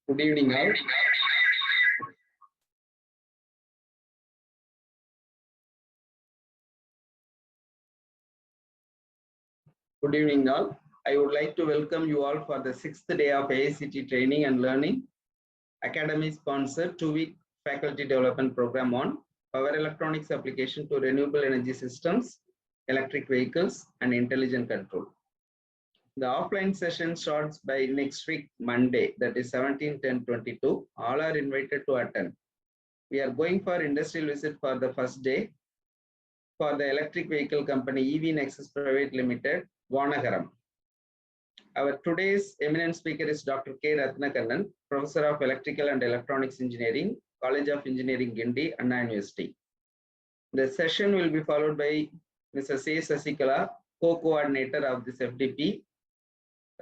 Good evening, all. Good evening, all. I would like to welcome you all for the 6th day of AICT Training and Learning Academy sponsored 2-week faculty development program on power electronics application to renewable energy systems, electric vehicles, and intelligent control. The offline session starts by next week, Monday, that is 17/10/22. All are invited to attend. We are going for industrial visit for the first day for the electric vehicle company EV Nexus Private Limited, Vanagaram. Our today's eminent speaker is Dr. K. Rathnakannan, Professor of Electrical and Electronics Engineering, College of Engineering, Gindi, Anna University. The session will be followed by Mrs. A. Sasikala, co-coordinator of this FDP.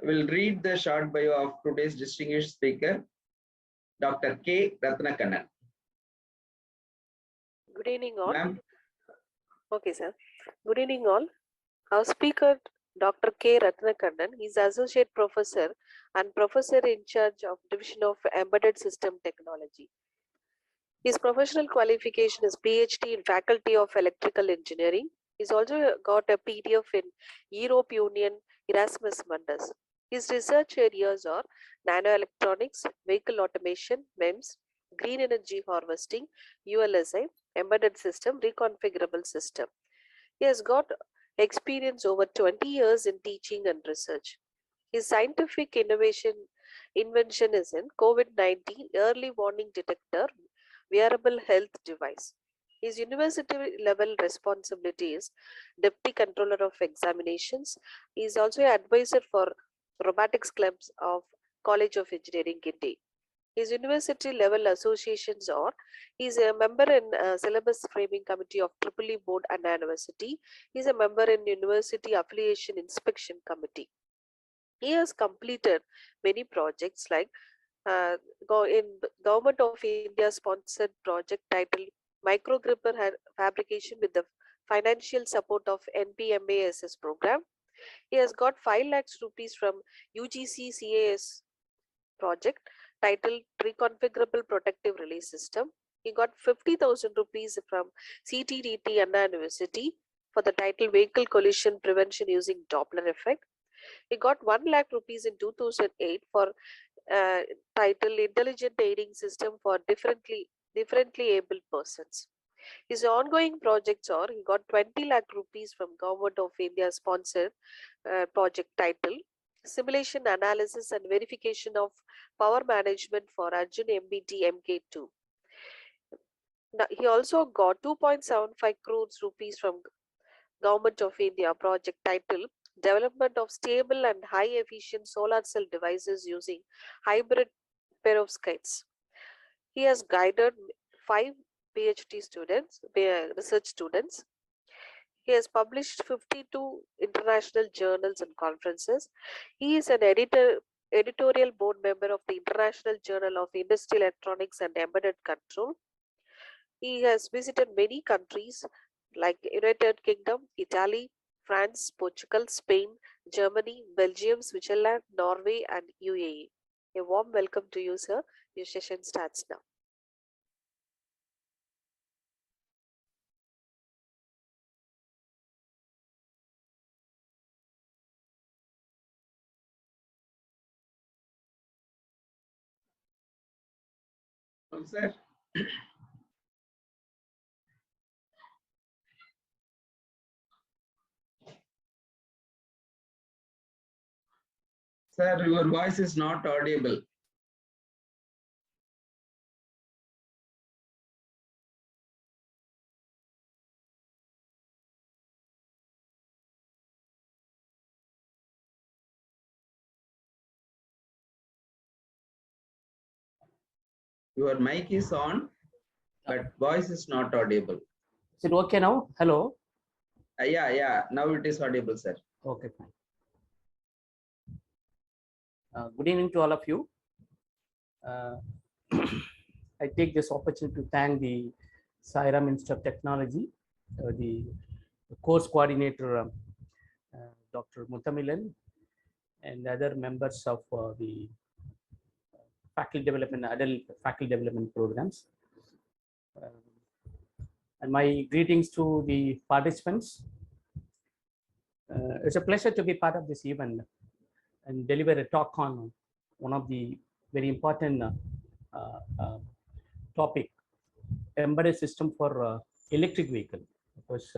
Will read the short bio of today's distinguished speaker, Dr. K. Rathnakannan. Good evening, all. Okay, sir. Good evening, all. Our speaker, Dr. K. Rathnakannan, is Associate Professor and Professor in charge of Division of Embedded System Technology. His professional qualification is PhD in Faculty of Electrical Engineering. He's also got a PDF in Europe Union Erasmus Mundus. His research areas are nanoelectronics, vehicle automation, MEMS, green energy harvesting, ULSI, embedded system, reconfigurable system. He has got experience over 20 years in teaching and research. His scientific invention is in COVID-19 early warning detector wearable health device. His university level responsibility is Deputy Controller of Examinations. He is also an advisor for Robotics Clubs of College of Engineering, Gindi. His university level associations are, he is a member in Syllabus Framing Committee of EEE Board and University. He is a member in University Affiliation Inspection Committee. He has completed many projects like in Government of India sponsored project titled Microgripper Fabrication with the financial support of NPMASS program. He has got 5 lakhs rupees from UGC CAS project titled Reconfigurable Protective Release System. He got 50,000 rupees from CTDT Anna University for the title Vehicle Collision Prevention using Doppler Effect. He got 1 lakh rupees in 2008 for title Intelligent Aiding System for differently abled persons. His ongoing projects are, he got 20 lakh rupees from Government of India sponsored project title Simulation Analysis and Verification of Power Management for Arjun MBT MK2. Now, he also got 2.75 crores rupees from Government of India project title Development of Stable and High Efficient Solar Cell Devices using Hybrid Perovskites. He has guided 5 PhD students, research students. He has published 52 international journals and conferences. He is an editorial board member of the International Journal of Industrial Electronics and Embedded Control. He has visited many countries like United Kingdom, Italy, France, Portugal, Spain, Germany, Belgium, Switzerland, Norway, and UAE. A warm welcome to you, sir. Your session starts now. Sir. Sir, your voice is not audible. Your mic is on, but voice is not audible. Is it okay now? Hello? Yeah. Now it is audible, sir. Okay, fine. Good evening to all of you. I take this opportunity to thank the Sairam Institute of Technology, the course coordinator, Dr. Muthamilan, and other members of the faculty development, adult faculty development programs. And my greetings to the participants. It's a pleasure to be part of this event and deliver a talk on one of the very important topic, embedded system for electric vehicle. It was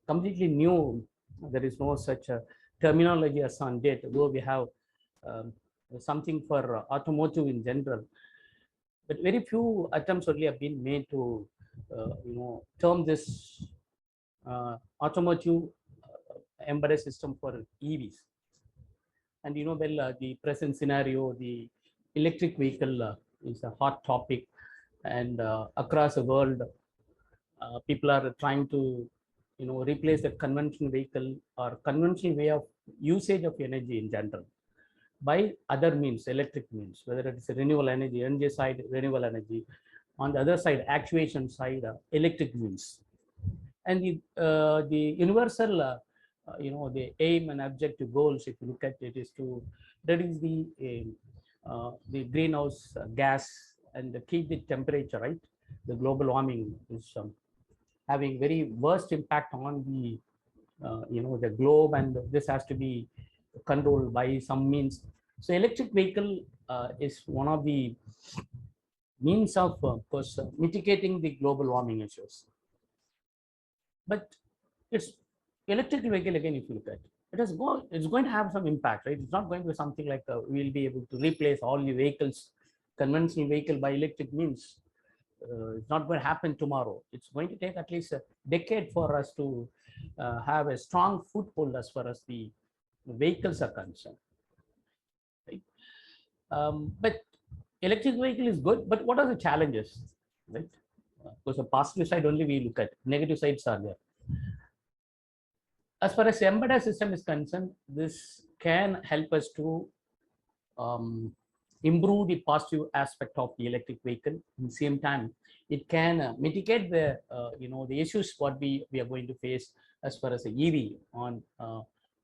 completely new. There is no such terminology as on date, though we have something for automotive in general. But very few attempts only have been made to term this automotive embedded system for EVs. And the present scenario, the electric vehicle is a hot topic, and across the world, people are trying to replace the conventional vehicle or conventional way of usage of energy in general by other means, electric means, whether it is renewable energy side, renewable energy, on the other side, actuation side, electric means. And the universal the aim and objective goals, if you look at it, is to reduce the greenhouse gas and keep the temperature, right? The global warming is having very worst impact on the the globe, and this has to be controlled by some means. So electric vehicle is one of the means of course mitigating the global warming issues. But it's electric vehicle, again, if you look at it's going to have some impact, right? It's not going to be something like we'll be able to replace all the vehicles, conventional vehicle, by electric means. It's not going to happen tomorrow. It's going to take at least a decade for us to have a strong foothold as far as the vehicles are concerned, right? But electric vehicle is good, but what are the challenges, right? Because the positive side only we look at, negative sides are there. As far as embedded system is concerned, this can help us to improve the positive aspect of the electric vehicle. At the same time, it can mitigate the the issues what we are going to face as far as the EV on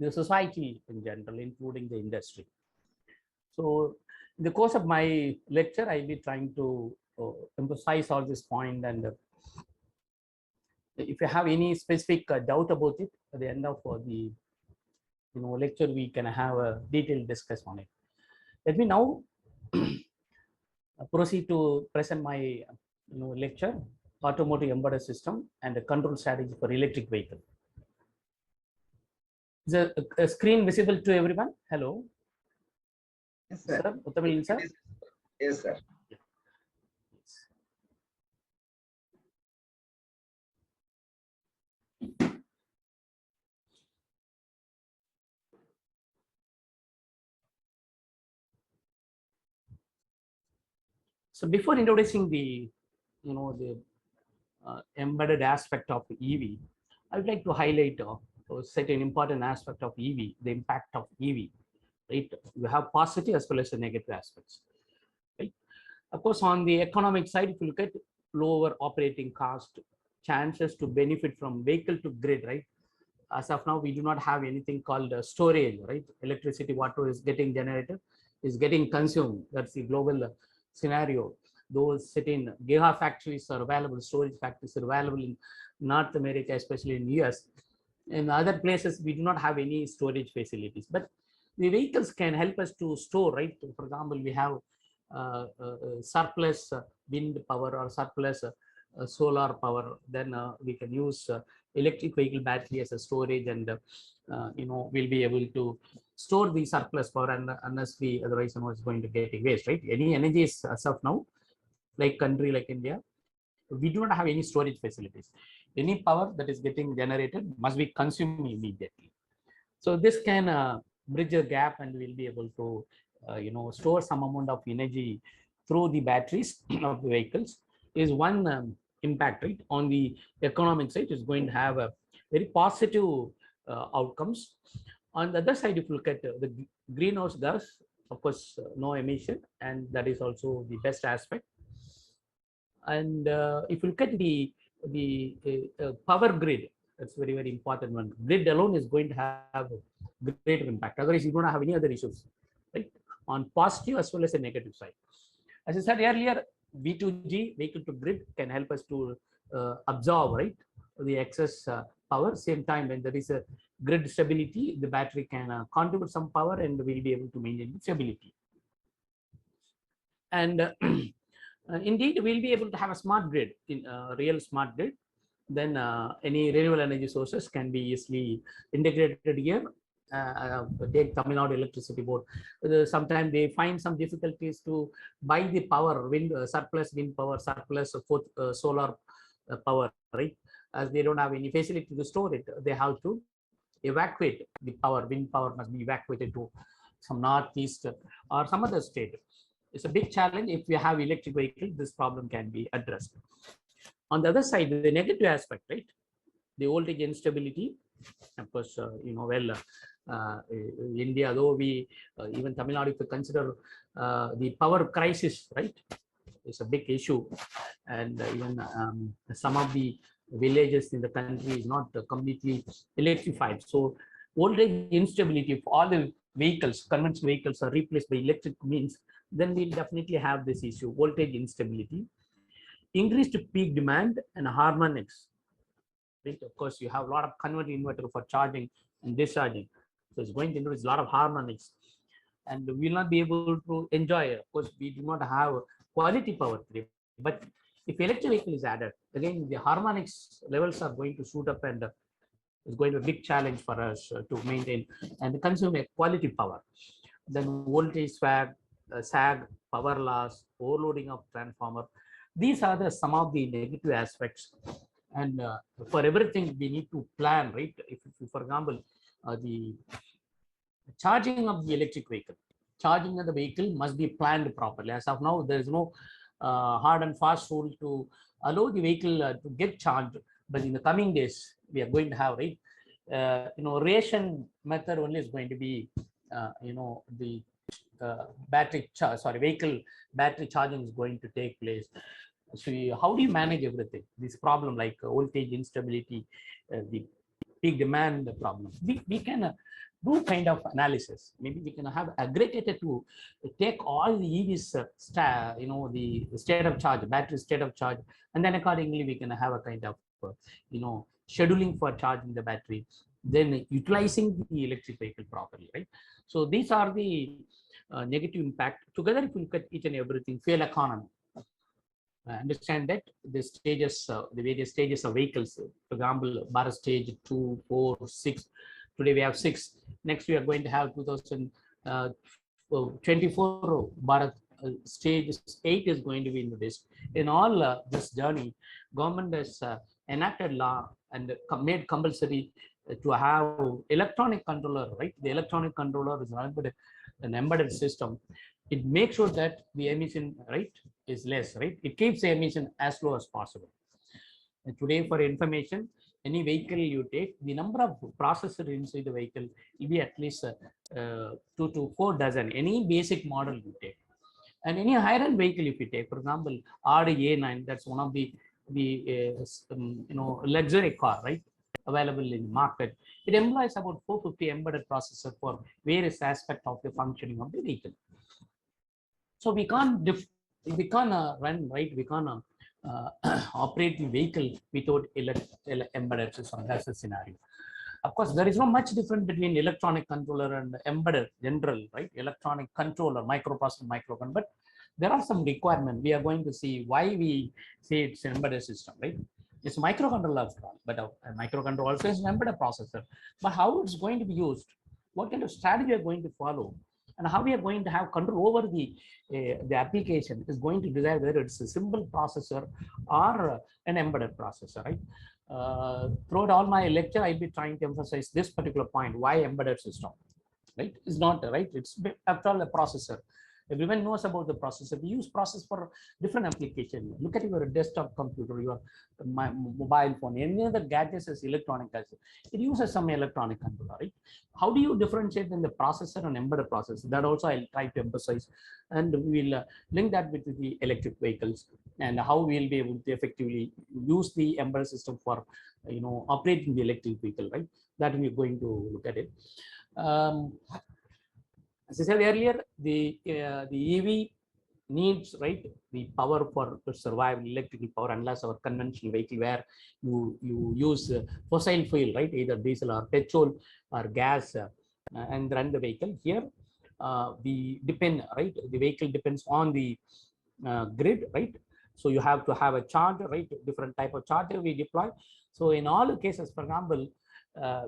the society in general, including the industry. So in the course of my lecture, I'll be trying to emphasize all this point, and if you have any specific doubt about it, at the end of the lecture, we can have a detailed discussion on it. Let me now proceed to present my lecture, Automotive Embedded System and the Control Strategy for Electric Vehicle. Is a screen visible to everyone? Hello. Yes, sir. Sir, Uttamil, sir? Yes, sir. So before introducing the embedded aspect of EV, I would like to highlight certain important aspect of EV, the impact of EV, right? You have positive as well as the negative aspects, right? Of course, on the economic side, if you look at lower operating cost, chances to benefit from vehicle to grid, right? As of now, we do not have anything called storage, right? Electricity, whatever is getting generated is getting consumed. That's the global scenario. Those certain gigafactories are available, storage factories are available in North America, especially in US. In other places, we do not have any storage facilities, but the vehicles can help us to store, right? For example, we have surplus wind power or surplus solar power, then we can use electric vehicle battery as a storage, and we'll be able to store the surplus power, and unless we otherwise it's going to get waste, right? Any energy is, as of now, like country like India, we do not have any storage facilities. Any power that is getting generated must be consumed immediately. So this can bridge a gap, and we'll be able to store some amount of energy through the batteries of the vehicles. Is one impact, right? On the economic side, is going to have a very positive outcomes. On the other side, if you look at the greenhouse gas, of course, no emission, and that is also the best aspect. And if you look at the power grid, that's very, very important one. Grid alone is going to have a greater impact. Otherwise, you don't have any other issues, right? On positive as well as a negative side. As I said earlier, V2G, vehicle to grid, can help us to absorb, right, the excess power. Same time, when there is a grid stability, the battery can contribute some power and will be able to maintain the stability. And indeed, we'll be able to have a smart grid, in real smart grid. Then any renewable energy sources can be easily integrated here. Take Tamil Nadu Electricity Board. Sometimes they find some difficulties to buy the power, surplus wind power, surplus solar power, right? As they don't have any facility to store it, they have to evacuate the power. Wind power must be evacuated to some northeast or some other state. It's a big challenge. If we have electric vehicles, this problem can be addressed. On the other side, the negative aspect, right? The voltage instability. Of course, India, though we, even Tamil Nadu, if we consider the power crisis, right, is a big issue. And even some of the villages in the country is not completely electrified. So voltage instability, if all the vehicles, conventional vehicles, are replaced by electric means, then we'll definitely have this issue, voltage instability. Increased peak demand and harmonics. Right? Of course, you have a lot of converter inverter for charging and discharging. So it's going to introduce a lot of harmonics. And we will not be able to enjoy it. Of course, we do not have quality power today. But if electric vehicle is added, again, the harmonics levels are going to shoot up, and it's going to be a big challenge for us to maintain and consume a quality power. Then voltage sag, power loss, overloading of transformer. These are some of the negative aspects. And for everything, we need to plan, right? If for example, the charging of the electric vehicle, charging of the vehicle must be planned properly. As of now, there is no hard and fast rule to allow the vehicle to get charged. But in the coming days, we are going to have, right, ration method only is going to be, the vehicle battery charging is going to take place. So how do you manage everything? This problem like voltage instability, the peak demand problem. We can do kind of analysis. Maybe we can have aggregated to take all the EVs, the state of charge, battery state of charge, and then accordingly we can have a kind of scheduling for charging the battery, then utilizing the electric vehicle properly, right? So these are the negative impact. Together, if you look at each and everything, fuel economy. Understand that the stages, the various stages of vehicles. For example, Bharat stage 2, 4, 6. Today we have 6. Next we are going to have 2024 Bharat stage 8 is going to be introduced. In all this journey, government has enacted law and made compulsory to have electronic controller, right? The electronic controller is an embedded system. It makes sure that the emission, right, is less, right? It keeps the emission as low as possible. And today, for information, any vehicle you take, the number of processors inside the vehicle will be at least 2 to 4 dozen. Any basic model you take, and any higher end vehicle if you take, for example, Audi A9, that's one of the luxury car, right, available in the market. It employs about 450 embedded processor for various aspects of the functioning of the vehicle. So we can't run, right? We can't operate the vehicle without embedded system. That's the scenario. Of course, there is no much difference between electronic controller and embedded general, right? Electronic controller, microprocessor, microcontroller. But there are some requirements. We are going to see why we say it's an embedded system, right? It's a microcontroller after all, but a microcontroller also is an embedded processor. But how it's going to be used, what kind of strategy we are going to follow, and how we are going to have control over the application is going to decide whether it's a simple processor or an embedded processor, right? Throughout all my lecture, I'll be trying to emphasize this particular point: why embedded system, right? It's not right. It's after all a processor. Everyone knows about the processor. We use process for different application. Look at your desktop computer, your mobile phone, any other gadgets is electronic gadget. It uses some electronic controller, right? How do you differentiate in the processor and embedded processor? That also I'll try to emphasize, and we'll link that with the electric vehicles and how we'll be able to effectively use the embedded system for operating the electric vehicle, right? That we're going to look at it. As I said earlier, the EV needs, right, the power for to survive, electrical power, unless our conventional vehicle where you use fossil fuel, right, either diesel or petrol or gas, and run the vehicle. Here we depend, right, the vehicle depends on the grid, right? So you have to have a charger, right? Different type of charger we deploy. So in all cases, for example,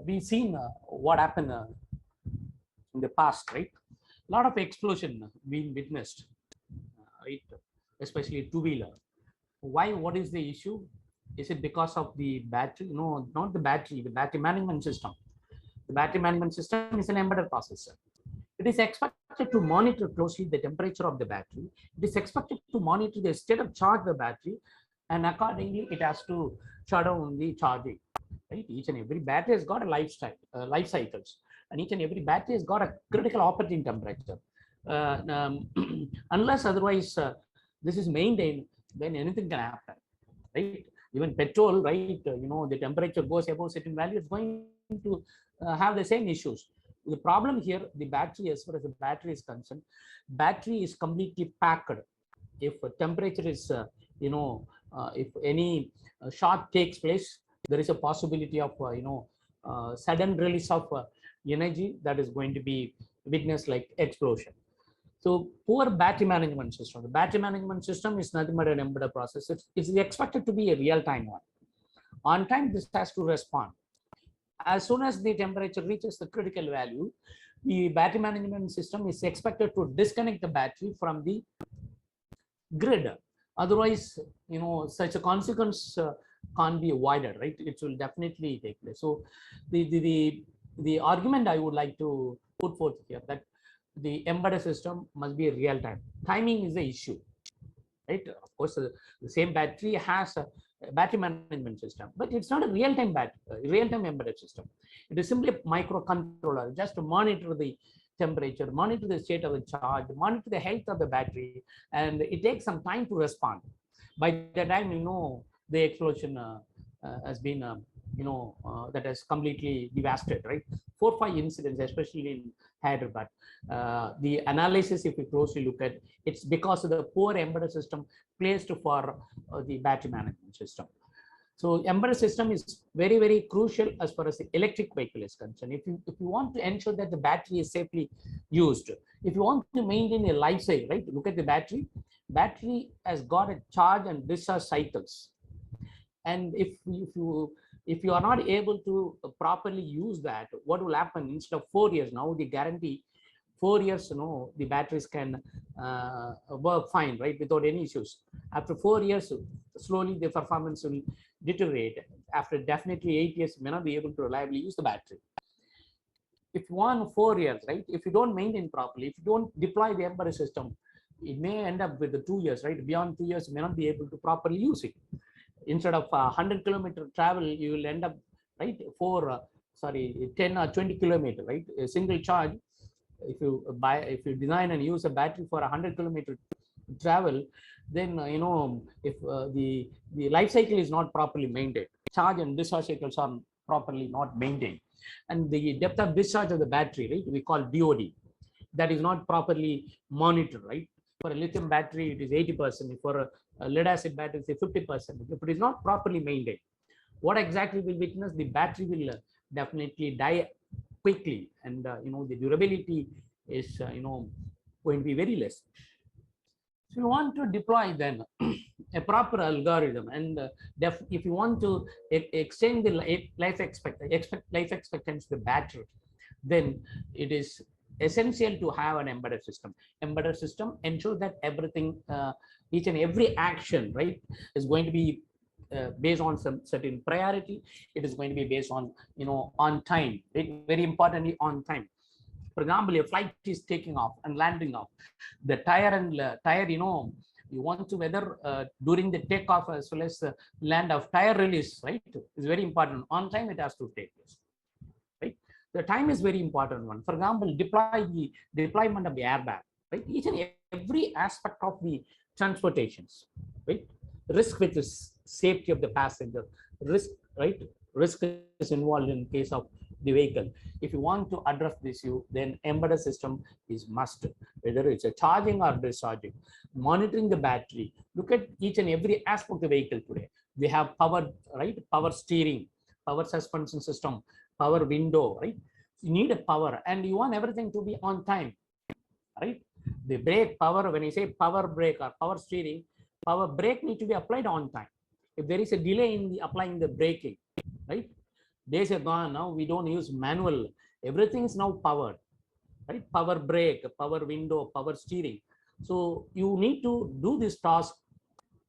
we've seen what happened in the past, right? A lot of explosion being witnessed, right? Especially two-wheeler. Why? What is the issue? Is it because of the battery? No, not the battery management system. The battery management system is an embedded processor. It is expected to monitor closely the temperature of the battery. It is expected to monitor the state of charge of the battery, and accordingly, it has to shut down the charging. Right? Each and every battery has got a life cycles, and each and every battery has got a critical operating temperature. Unless otherwise this is maintained, then anything can happen. Right? Even petrol, right? The temperature goes above certain value, it's going to have the same issues. The problem here, the battery, as far as the battery is concerned, battery is completely packed. If temperature is, if any shock takes place, there is a possibility of, sudden release of energy that is going to be witnessed like explosion. So poor battery management system. The battery management system is nothing but an embedded process. It's expected to be a real-time one. On time, this has to respond. As soon as the temperature reaches the critical value, the battery management system is expected to disconnect the battery from the grid. Otherwise, such a consequence can't be avoided, right? It will definitely take place. So the argument I would like to put forth here, that the embedded system must be real time. Timing is the issue, right? Of course, the same battery has a battery management system, but it's not a real-time embedded system. It is simply a microcontroller just to monitor the temperature, monitor the state of the charge, monitor the health of the battery, and it takes some time to respond. By the time the explosion has been that has completely devastated, right? 4 or 5 incidents, especially in Hyderabad. The analysis, if you closely look at, it's because of the poor embedded system placed for the battery management system. So embedded system is very, very crucial as far as the electric vehicle is concerned. If you want to ensure that the battery is safely used, if you want to maintain a life cycle, right? Look at the battery. Battery has got a charge and discharge cycles. And if you are not able to properly use that, what will happen? Instead of 4 years, now the guarantee 4 years, the batteries can work fine, right, without any issues. After 4 years, slowly the performance will deteriorate. After definitely 8 years, you may not be able to reliably use the battery. If you want 4 years, right, if you don't maintain properly, if you don't deploy the embedded system, it may end up with the 2 years, right? Beyond 2 years, you may not be able to properly use it. Instead of 100-kilometer travel, you will end up, right, 10 or 20 kilometer, right? A single charge. If you design and use a battery for 100-kilometer travel, then if the life cycle is not properly maintained, charge and discharge cycles are properly not maintained, and the depth of discharge of the battery, right, we call DOD, that is not properly monitored, right? For a lithium battery, it is 80%. For a lead acid battery, it's 50%. If it is not properly maintained, what exactly will witness? The battery will definitely die quickly, and the durability is going to be very less. So you want to deploy then a proper algorithm, and if you want to extend the life expectancy of the battery, then it is essential to have an embedded system. Embedded system ensure that everything, each and every action, right, is going to be based on some certain priority. It is going to be based on on time, very importantly on time. For example, a flight is taking off and landing off, the tire you want to whether during the takeoff as well as land of tire release, right, is very important. On time it has to take place, right? The time is very important one. For example, deployment of the airbag, right? Each and every aspect of the transportations, right? Risk with the safety of the passenger, risk, right? Risk is involved in case of the vehicle. If you want to address this issue, then embedded system is must, whether it's a charging or discharging, monitoring the battery. Look at each and every aspect of the vehicle today. We have power, right? Power steering, power suspension system, power window, right? You need a power and you want everything to be on time, right? The brake power, when you say power brake or power steering, power brake need to be applied on time. If there is a delay in the applying the braking, right? Days are gone, now we don't use manual. Everything is now powered, right? Power brake, power window, power steering. So you need to do this task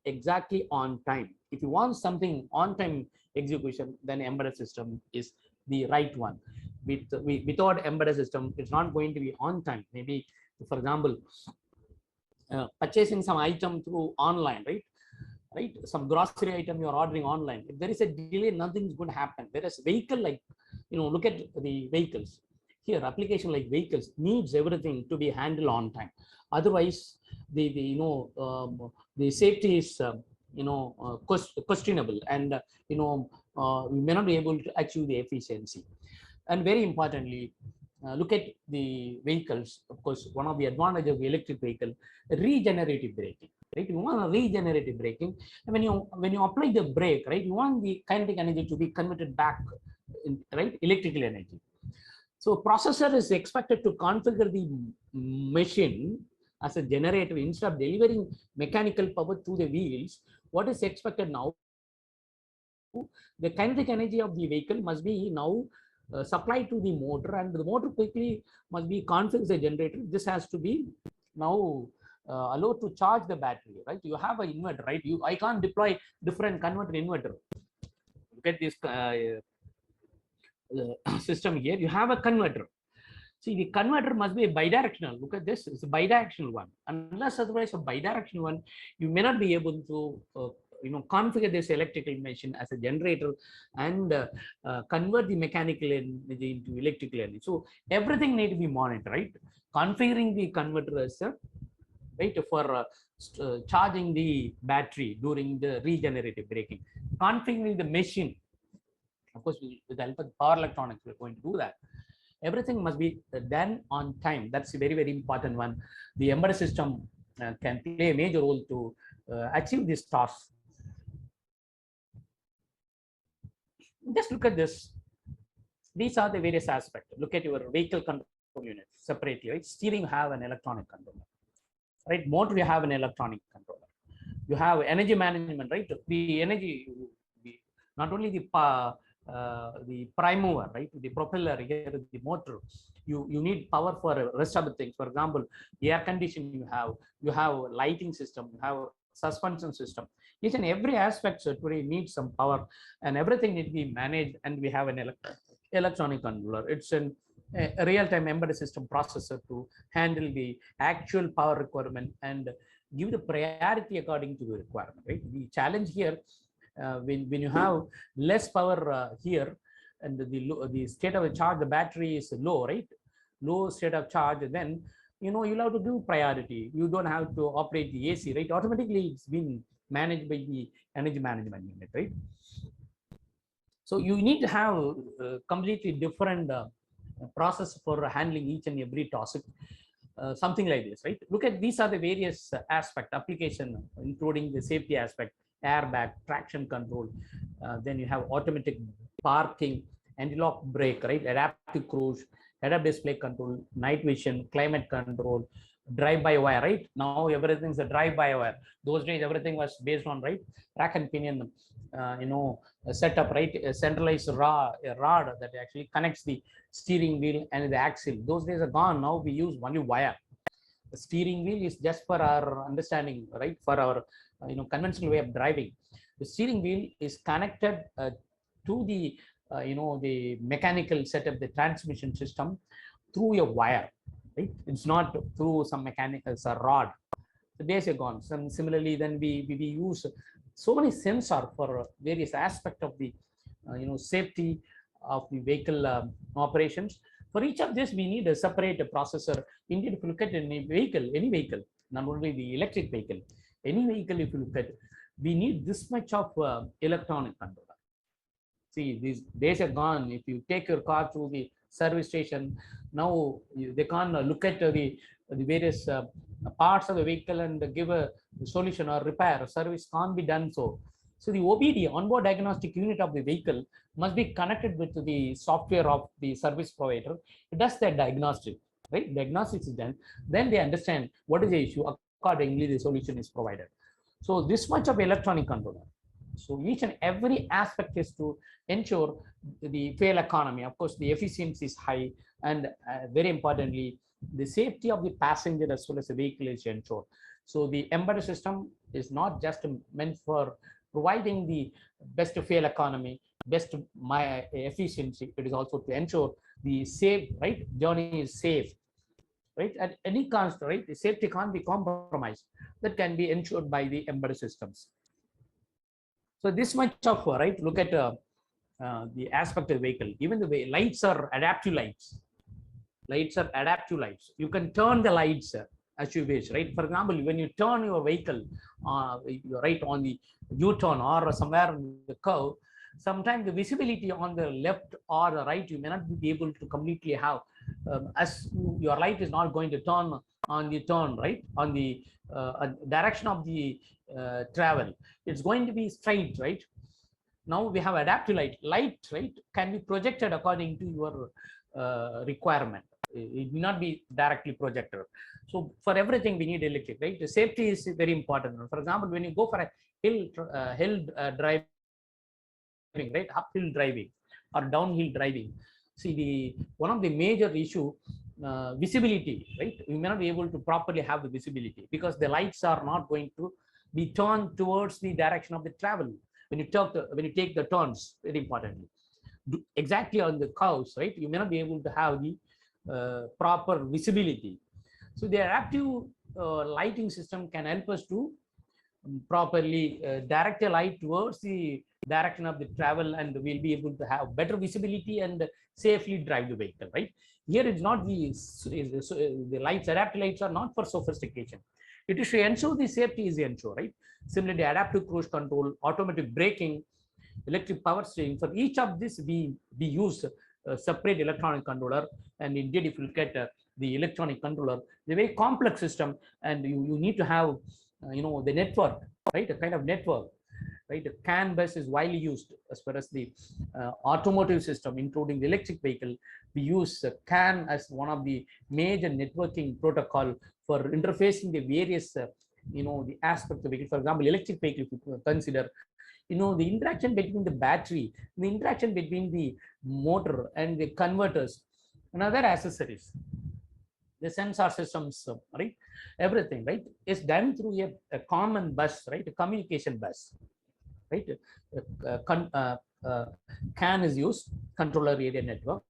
exactly on time. If you want something on time execution, then embedded system is the right one. Without embedded system, it's not going to be on time. Maybe, for example, purchasing some item through online, right? Some grocery item you're ordering online. If there is a delay, nothing's going to happen. Whereas vehicle, like, look at the vehicles. Here, application like vehicles needs everything to be handled on time. Otherwise, the safety is questionable, and we may not be able to achieve the efficiency. And very importantly, look at the vehicles. Of course, one of the advantages of the electric vehicle, regenerative braking. Right, you want a regenerative braking, and when you apply the brake, right, you want the kinetic energy to be converted back in, right, electrical energy. So processor is expected to configure the machine as a generator instead of delivering mechanical power to the wheels. What is expected now? The kinetic energy of the vehicle must be now supplied to the motor, and the motor quickly must be configured as a generator. This has to be now allowed to charge the battery, right? You have an inverter, right? I can't deploy different converter inverter. Look at this system here. You have a converter. See, the converter must be a bidirectional. Look at this, it's a bidirectional one. Unless otherwise a bidirectional one, you may not be able to configure this electrical machine as a generator and convert the mechanical energy into electrical energy. So everything need to be monitored, right? Configuring the converter as a, right, for charging the battery during the regenerative braking, configuring the machine. Of course, with the help of power electronics, we're going to do that. Everything must be done on time. That's a very, very important one. The embedded system can play a major role to achieve this task. Just look at this. These are the various aspects. Look at your vehicle control unit separately, right? Steering, have an electronic controller, right? Motor, you have an electronic controller. You have energy management, right? The energy, not only the prime mover, right? The propeller here, the motor. You need power for rest of the things. For example, air conditioning, you have lighting system, you have suspension system. Each and every aspect today needs some power, and everything needs to be managed. And we have an electronic controller. It's a real-time embedded system processor to handle the actual power requirement and give the priority according to the requirement, right? The challenge here, when you have less power here, and the state of the charge, the battery is low, right? Low state of charge, then you'll have to do priority. You don't have to operate the AC, right? Automatically, it's been managed by the energy management unit, right? So you need to have completely different process for handling each and every task. Something like this, right? Look at, these are the various aspect application, including the safety aspect, airbag, traction control. Then you have automatic parking, anti-lock brake, right? Adaptive cruise, head-up display control, night vision, climate control, drive-by-wire, right? Now everything's a drive-by-wire. Those days everything was based on, right, rack and pinion, a setup, right? A centralized rod that actually connects the steering wheel and the axle. Those days are gone. Now we use only wire. The steering wheel is just for our understanding, right? For our conventional way of driving. The steering wheel is connected to the the mechanical setup, the transmission system, through a wire, right? It's not through some mechanical rod. The days are gone. Similarly, then we use so many sensors for various aspects of the safety of the vehicle operations. For each of this, we need a separate processor. Indeed, if you look at any vehicle, not only the electric vehicle, any vehicle, if you look at, we need this much of electronic controller. See, these days are gone. If you take your car to the service station, now they can't look at the various parts of the vehicle and give a solution or repair. Service can't be done so. So the OBD, onboard diagnostic unit of the vehicle, must be connected with the software of the service provider. It does that diagnostic, right? Diagnostics is done. Then they understand what is the issue. Accordingly, the solution is provided. So this much of electronic controller. So each and every aspect is to ensure the fuel economy. Of course, the efficiency is high, and very importantly, the safety of the passenger as well as the vehicle is ensured. So the embedded system is not just meant for providing the best fuel economy, best efficiency. It is also to ensure the safe, right, journey is safe, right, at any cost, right. The safety can't be compromised. That can be ensured by the embedded systems. So this much of, right, look at the aspect of the vehicle. Even the way lights are adaptive lights. Lights are adaptive lights. You can turn the lights as you wish, right? For example, when you turn your vehicle, right, on the U-turn or somewhere in the curve, sometimes the visibility on the left or the right, you may not be able to completely have, as your light is not going to turn on the turn, right, on the direction of the travel. It's going to be straight, right? Now we have adaptive light. Light, right, can be projected according to your requirement. It will not be directly projected. So for everything we need electric, right? The safety is very important. For example, when you go for a hill driving, right, uphill driving or downhill driving, see, the one of the major issue, visibility, right? You may not be able to properly have the visibility because the lights are not going to be turned towards the direction of the travel. When you take the turns, very importantly, exactly on the curves, right? You may not be able to have the proper visibility. So the adaptive lighting system can help us to properly direct a light towards the direction of the travel, and we'll be able to have better visibility and safely drive the vehicle, right? Here it's not the lights, adaptive lights are not for sophistication. It is to ensure the safety is ensured, right? Similarly, adaptive cruise control, automatic braking, electric power steering, for each of this we use a separate electronic controller. And indeed, if you look at the electronic controller, the very complex system, and you need to have the network, right, a kind of network, right? The CAN bus is widely used as far as the automotive system, including the electric vehicle. We use CAN as one of the major networking protocol for interfacing the various the aspects of the vehicle. For example, electric vehicle, if you consider, the interaction between the battery, the interaction between the motor and the converters and other accessories, the sensor systems, right, everything, right, is done through a common bus, right, a communication bus, right? CAN is used, controller area network.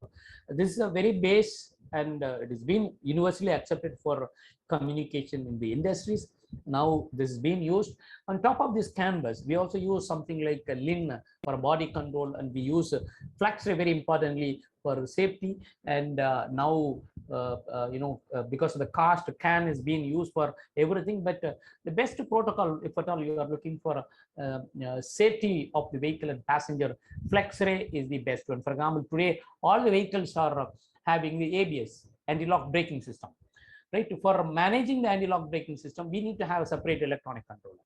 This is a very base, and it has been universally accepted for communication in the industries. Now this is being used. On top of this CAN bus, we also use something like a LIN for body control, and we use FlexRay very importantly for safety. And now because of the cost, CAN is being used for everything. But the best protocol, if at all you are looking for safety of the vehicle and passenger, FlexRay is the best one. For example, today all the vehicles are having the ABS, anti-lock braking system, right? For managing the anti-lock braking system, we need to have a separate electronic controller.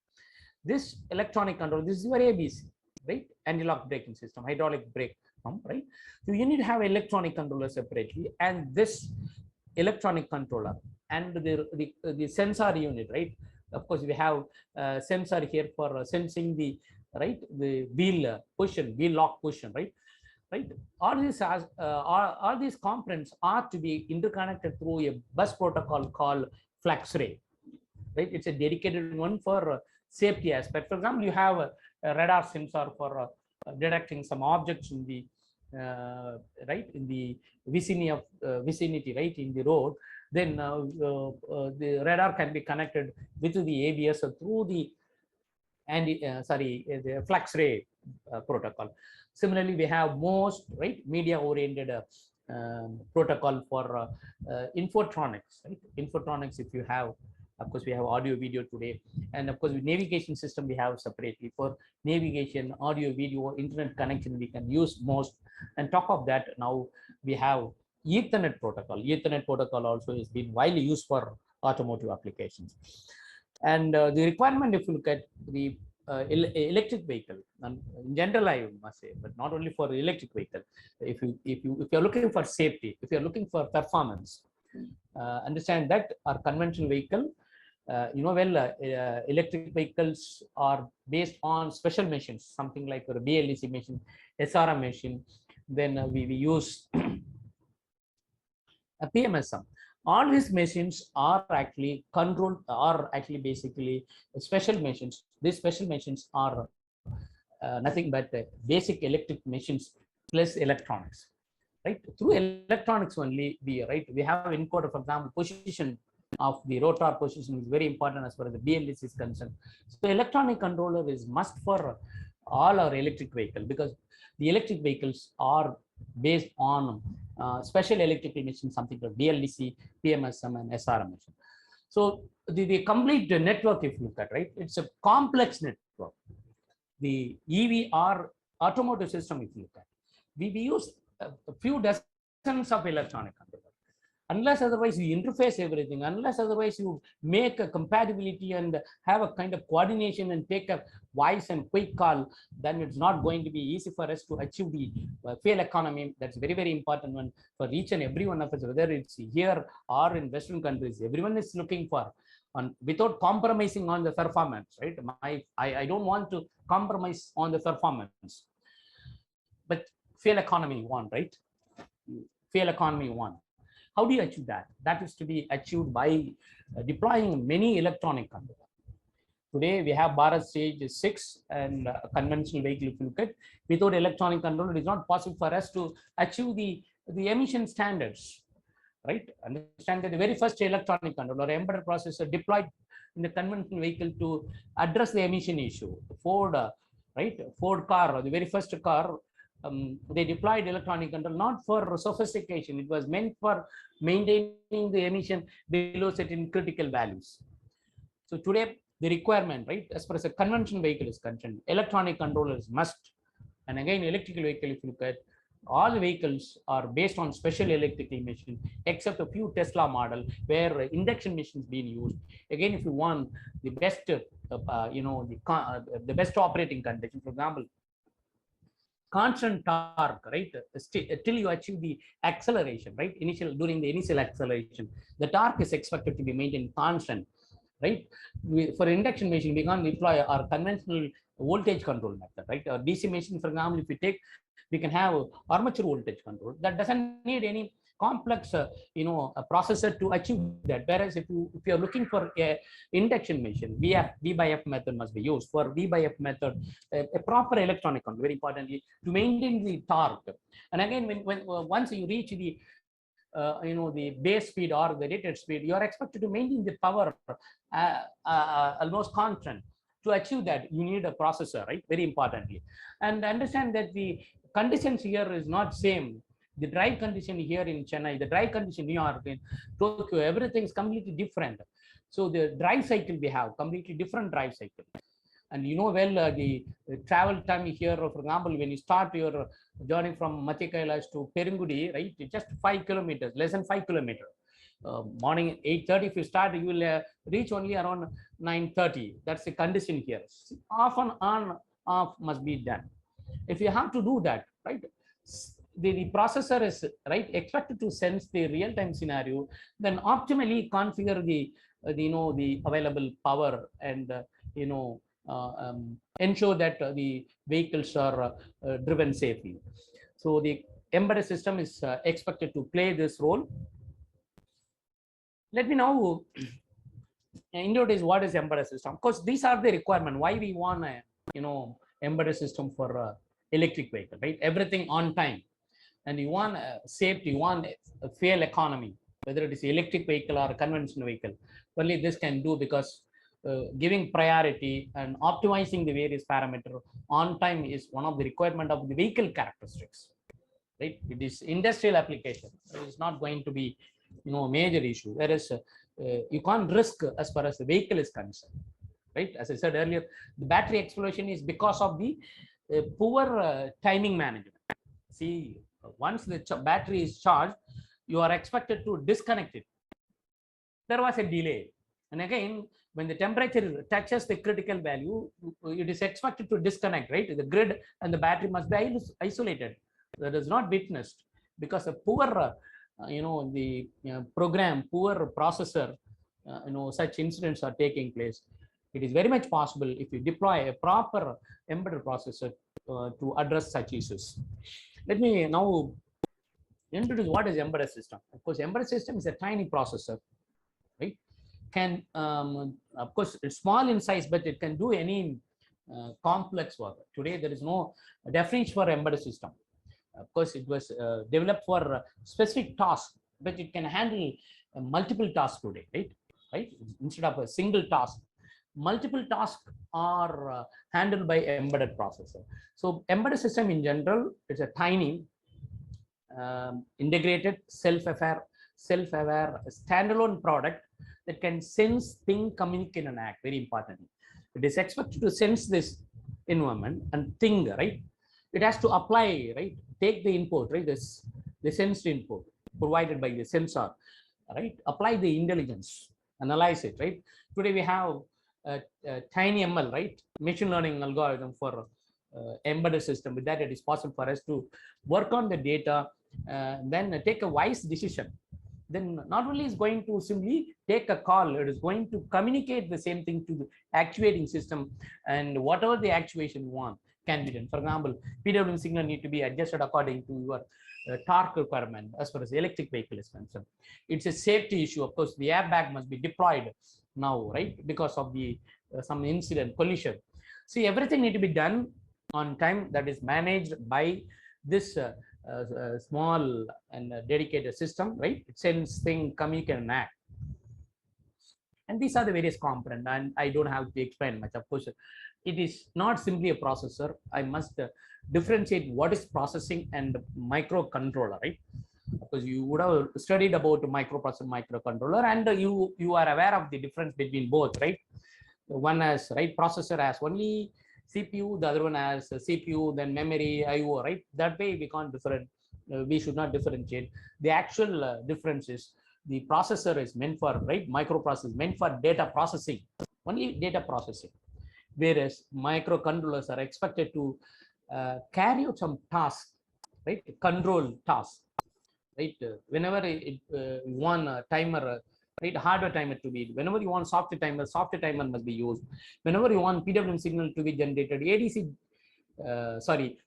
This electronic controller, this is your ABC, right? Anti-lock braking system, hydraulic brake pump, right? So you need to have electronic controller separately, and this electronic controller and the sensor unit, right? Of course, we have sensor here for sensing the, right, the wheel position, wheel lock position, right? Right, all these components are to be interconnected through a bus protocol called FlexRay, right? It's a dedicated one for safety aspect. For example, you have a radar sensor for detecting some objects in the right, in the vicinity, right, in the road. Then the radar can be connected with the ABS through the the FlexRay protocol. Similarly, we have most, right, media oriented protocol for infotronics, right? Infotronics, if you have Of course, we have audio, video today, and of course, with navigation system we have separately for navigation, audio, video, internet connection. We can use most. And top of that, now we have Ethernet protocol. Ethernet protocol also has been widely used for automotive applications. And the requirement, if you look at the electric vehicle, and in general, I must say, but not only for electric vehicle. If you're looking for safety, if you're looking for performance, understand that our conventional vehicle, electric vehicles are based on special machines, something like a BLDC machine, SRM machine. Then we use a PMSM. All these machines are actually controlled, are actually basically special machines. These special machines are nothing but basic electric machines plus electronics. Right, through electronics only, we have encoder, for example, position of the rotor position is very important as far as the BLDC is concerned. So electronic controller is must for all our electric vehicle, because the electric vehicles are based on special electrical machines, something like BLDC, PMSM, and SRM machine. So the complete network, if you look at, right, it's a complex network. The EVR automotive system, if you look at, we use a few dozens of electronic controllers. Unless otherwise you interface everything, unless otherwise you make a compatibility and have a kind of coordination and take a voice and quick call, then it's not going to be easy for us to achieve the fuel economy. That's very, very important one for each and every one of us, whether it's here or in Western countries. Everyone is looking for, without compromising on the performance, right? I don't want to compromise on the performance, but fuel economy one, right? Fuel economy one. How do you achieve that? That is to be achieved by deploying many electronic controllers. Today we have Bharat Stage 6 and conventional vehicle. If you look at, without electronic control, it is not possible for us to achieve the emission standards. Right? Understand that the very first electronic controller, embedded processor deployed in the conventional vehicle to address the emission issue. Ford car, the very first car, they deployed electronic control not for sophistication. It was meant for maintaining the emission below certain critical values. So today the requirement, right, as far as a conventional vehicle is concerned, electronic controllers must. And again, electrical vehicle, if you look at, all the vehicles are based on special electrical machine, except a few Tesla model where induction machines being used. Again, if you want the best, the best operating condition, for example, constant torque, right? Till you achieve the acceleration, right? During the initial acceleration, the torque is expected to be maintained constant, right? For induction machine, we can deploy our conventional voltage control method, right? Our DC machine, for example, if we take, we can have armature voltage control that doesn't need any complex a processor to achieve that. Whereas if you are looking for a induction machine, V by F method must be used. For V by F method, a proper electronic control, very importantly, to maintain the torque. And again, once you reach the the base speed or the rated speed, you are expected to maintain the power almost constant. To achieve that, you need a processor, right? Very importantly. And understand that the conditions here is not same. The drive condition here in Chennai, the drive condition in New York, in Tokyo, everything is completely different. So the drive cycle we have completely different drive cycle. And the travel time here, for example, when you start your journey from Mathi Kailash to Perungudi, right, it's just 5 kilometers, less than 5 kilometers. Morning 8:30, if you start, you will reach only around 9:30. That's the condition here. Off and on, off must be done. If you have to do that, right, the processor is expected to sense the real-time scenario, then optimally configure the available power and ensure that the vehicles are driven safely. So the embedded system is expected to play this role. Let me now introduce what is embedded system. Of course, these are the requirement why we want a embedded system for electric vehicle, right? Everything on time, and you want safety, you want a fuel economy, whether it is electric vehicle or a conventional vehicle. Only this can do, because giving priority and optimizing the various parameters on time is one of the requirement of the vehicle characteristics, right? It is industrial application. It is not going to be major issue. Whereas you can't risk as far as the vehicle is concerned, right? As I said earlier, the battery explosion is because of the poor timing management. See, once the battery is charged, you are expected to disconnect it. There was a delay. And again, when the temperature touches the critical value, it is expected to disconnect, right? The grid and the battery must be isolated. That is not witnessed because a poor, the program, poor processor, such incidents are taking place. It is very much possible if you deploy a proper embedded processor to address such issues. Let me now introduce what is embedded system. Of course, embedded system is a tiny processor, right? Can of course it's small in size, but it can do any complex work. Today there is no definition for embedded system. Of course, it was developed for specific tasks, but it can handle multiple tasks today, right? Instead of a single task, multiple tasks are handled by embedded processor. So embedded system in general is a tiny integrated self-aware standalone product that can sense, think, communicate, and act. Very important. It is expected to sense this environment and think, right? It has to apply, right? Take the input, right? The sensed input provided by the sensor, right? Apply the intelligence, analyze it, right? Today we have a tiny ML, right? Machine learning algorithm for embedded system. With that, it is possible for us to work on the data, then take a wise decision. Then not only is going to simply take a call, it is going to communicate the same thing to the actuating system, and whatever the actuation you want can be done. For example, PWM signal need to be adjusted according to your torque requirement as far as the electric vehicle is concerned. It's a safety issue. Of course, the airbag must be deployed now, right? Because of the some incident, collision. See, everything need to be done on time. That is managed by this small and dedicated system, right? It sends thing, communicate, and act. And these are the various components, and I don't have to explain much. Of course, it is not simply a processor. I must differentiate what is processing and microcontroller, right? Because you would have studied about microprocessor, microcontroller, and you are aware of the difference between both, right? One has, right, processor has only CPU, the other one has CPU, then memory, IO, right? That way we can't we should not differentiate. The actual difference is the processor is meant for, right? Microprocessor is meant for data processing, only data processing. Whereas microcontrollers are expected to carry out some tasks, right? Control tasks, right? Whenever you want a timer, right, hardware timer to be, whenever you want software timer must be used. Whenever you want PWM signal to be generated, ADC,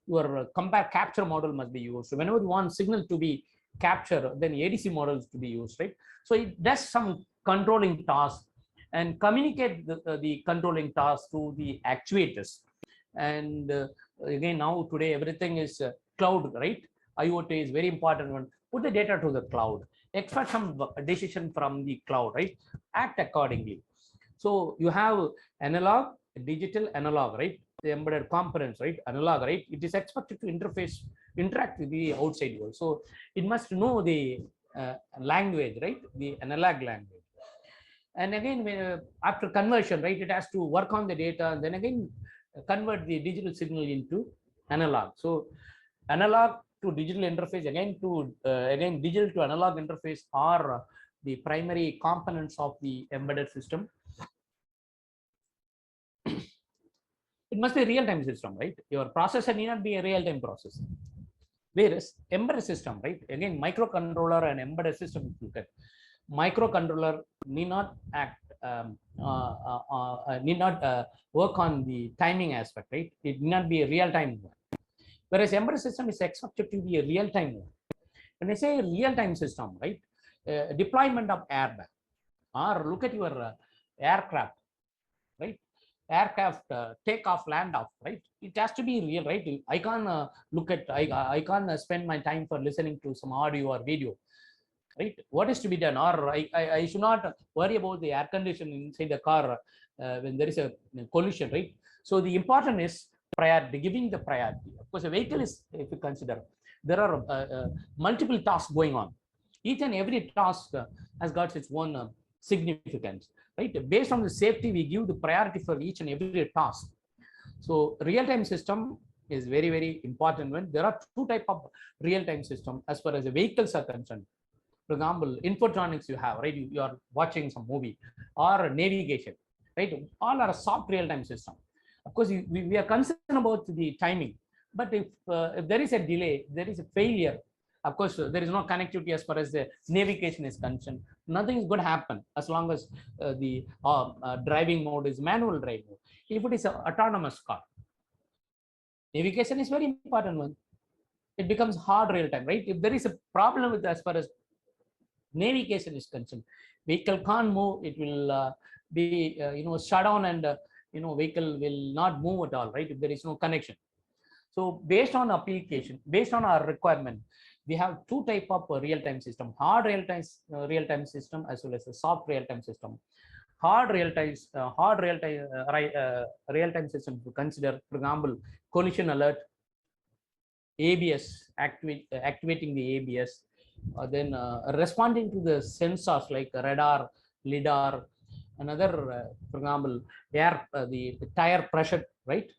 your compare capture model must be used. So whenever you want signal to be captured, then ADC models to be used, right? So it does some controlling tasks and communicate the controlling tasks to the actuators. And again, now today everything is cloud, right? IoT is very important one. Put the data to the cloud, expect some decision from the cloud, right? Act accordingly. So you have analog, digital, analog, right? The embedded components, right? Analog, right? It is expected to interact with the outside world. So it must know the language, right? The analog language. And again, after conversion, right, it has to work on the data and then again convert the digital signal into analog. So analog to digital interface, again digital to analog interface are the primary components of the embedded system. It must be a real-time system, right? Your processor need not be a real-time processor. Whereas embedded system, right? Again, microcontroller and embedded system, if you look at microcontroller need not act, work on the timing aspect, right? It need not be a real-time one. Whereas embedded system is expected to be a real-time one. When I say real-time system, right? Deployment of airbag, or look at your aircraft, right? Aircraft takeoff, land off, right? It has to be real, right? I can't look at, I can't spend my time for listening to some audio or video, right? What is to be done? Or I should not worry about the air conditioning inside the car when there is a collision, right? So the important is priority, giving the priority. Of course, a vehicle is, if you consider, there are multiple tasks going on. Each and every task has got its own significance, right? Based on the safety, we give the priority for each and every task. So real-time system is very, very important. When there are two type of real-time system as far as the vehicles are concerned. For example, infotronics you have, right? You are watching some movie or navigation, right? All are a soft real-time system. Of course, we are concerned about the timing, but if there is a delay, there is a failure. Of course, there is no connectivity as far as the navigation is concerned. Nothing is going to happen as long as the driving mode is manual drive mode. If it is an autonomous car, navigation is very important one. It becomes hard real time, right? If there is a problem with as far as navigation is concerned, vehicle can't move. It will be shut down, and vehicle will not move at all, right? If there is no connection. So based on application, based on our requirement, we have two type of real-time system: hard real-time system as well as a soft real-time system. Hard real-time real-time system to consider, for example, collision alert, ABS, activating the ABS, then responding to the sensors like radar, lidar, another, for example, the tire pressure, right?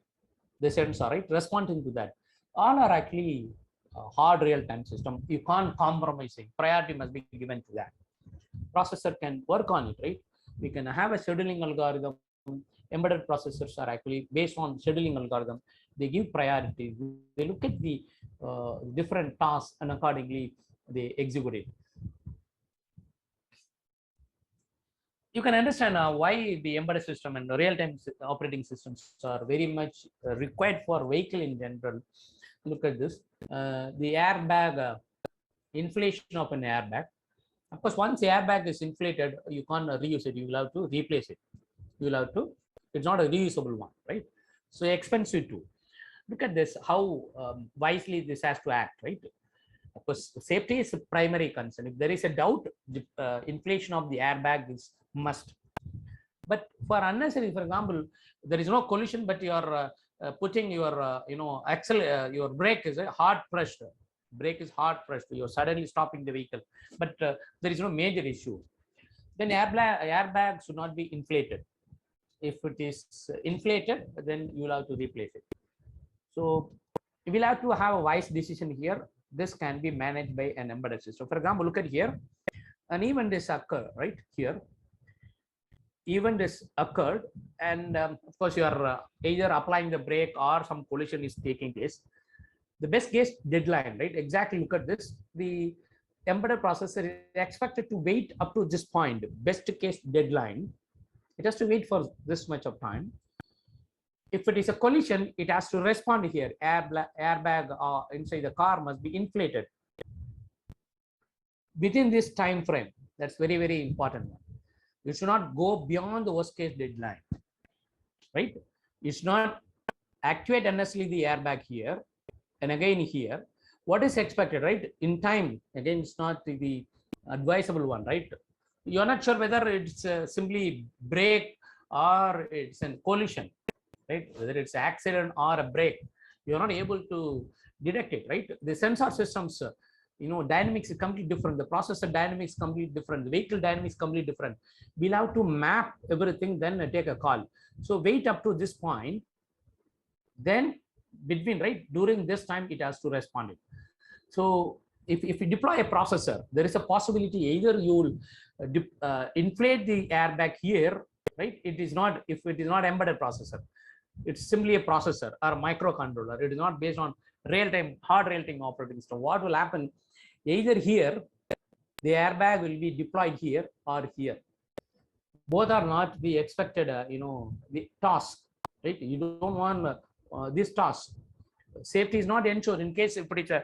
The sensor, right? Responding to that. All are actually hard real-time system. You can't compromise it. Priority must be given to that. Processor can work on it, right? We can have a scheduling algorithm. Embedded processors are actually based on scheduling algorithm. They give priority. They look at the different tasks and accordingly they execute it. You can understand why the embedded system and the real-time operating systems are very much required for vehicle in general. Look at this, the airbag, inflation of an airbag. Of course, once the airbag is inflated, you can't reuse it. You will have to replace it. You will have to. It's not a reusable one, right? So expensive too. Look at this, how wisely this has to act, right? Of course, safety is a primary concern. If there is a doubt, the inflation of the airbag is must. But for unnecessary, for example, there is no collision, but you are putting your your brake is hard pressed. Brake is hard pressed. You are suddenly stopping the vehicle, but there is no major issue. Then airbag should not be inflated. If it is inflated, then you will have to replace it. So you will have to have a wise decision here. This can be managed by an embedded system. For example, look at here, an event is occurred right here. Event is occurred, and of course you are either applying the brake or some collision is taking place. The best case deadline, right? Exactly. Look at this. The embedded processor is expected to wait up to this point. Best case deadline. It has to wait for this much of time. If it is a collision, it has to respond here. Airbag inside the car must be inflated within this time frame. That's very, very important. You should not go beyond the worst case deadline, right? You should not activate unnecessarily the airbag here and again here. What is expected, right? In time, again, it's not the advisable one, right? You're not sure whether it's simply brake or it's a collision, right? Whether it's an accident or a brake, you're not able to detect it, right? The sensor systems, dynamics is completely different. The processor dynamics completely different. The vehicle dynamics completely different. We'll have to map everything, then take a call. So wait up to this point, then between, right, during this time, it has to respond. So if you deploy a processor, there is a possibility either you will inflate the airbag here, right? It is not, if it is not embedded processor, it's simply a processor or a microcontroller. It is not based on real-time, hard real-time operating system. What will happen? Either here, the airbag will be deployed here or here. Both are not the expected, the task, right? You don't want this task. Safety is not ensured in case if it is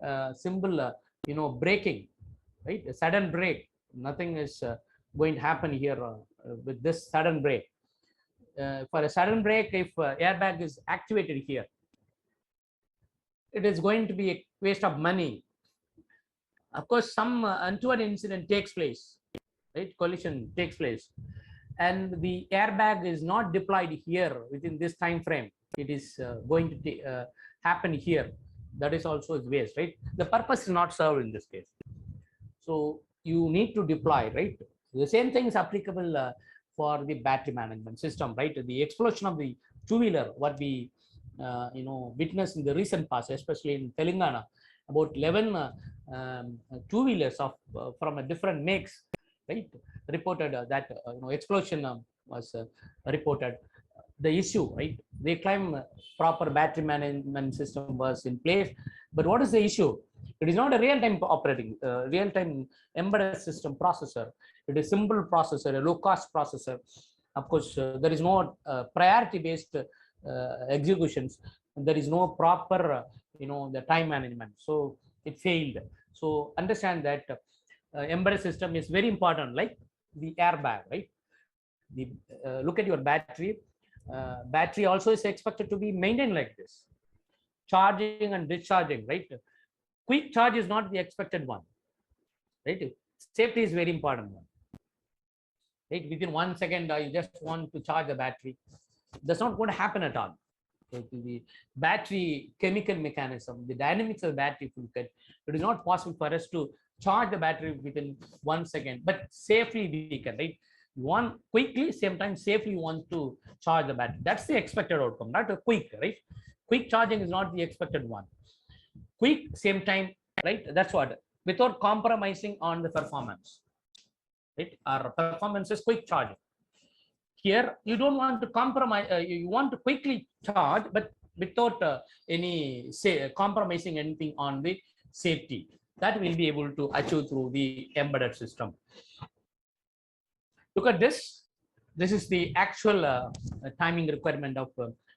a simple, braking, right? A sudden brake, nothing is going to happen here with this sudden brake. For a sudden brake, if airbag is activated here, it is going to be a waste of money. Of course, some untoward incident takes place, right? Collision takes place, and the airbag is not deployed here within this time frame. It is going to happen here. That is also waste, right? The purpose is not served in this case. So you need to deploy, right? The same thing is applicable for the battery management system, right? The explosion of the two-wheeler, what we witnessed in the recent past, especially in Telangana, about 11 two-wheelers of from a different makes, right, reported that explosion was reported. The issue, right? They claim proper battery management system was in place, but what is the issue? It is not a real-time operating, real-time embedded system processor. It is simple processor, a low-cost processor. Of course, there is no priority-based executions. There is no proper, the time management. So it failed. So understand that embedded system is very important, like the airbag, right? The look at your battery. Battery also is expected to be maintained like this, charging and discharging, right? Quick charge is not the expected one, right? Safety is very important one, right? Within 1 second, you just want to charge the battery. That's not going to happen at all. So the battery chemical mechanism, the dynamics of the battery, if you look at, it is not possible for us to charge the battery within 1 second, but safely we can, right? You want quickly, same time safely you want to charge the battery. That's the expected outcome, not a quick, right? Quick charging is not the expected one. Quick, same time, right? That's what, without compromising on the performance, right? Our performance is quick charging. Here, you don't want to compromise, you want to quickly charge, but without any compromising anything on the safety. That will be able to achieve through the embedded system. Look at this. This is the actual timing requirement of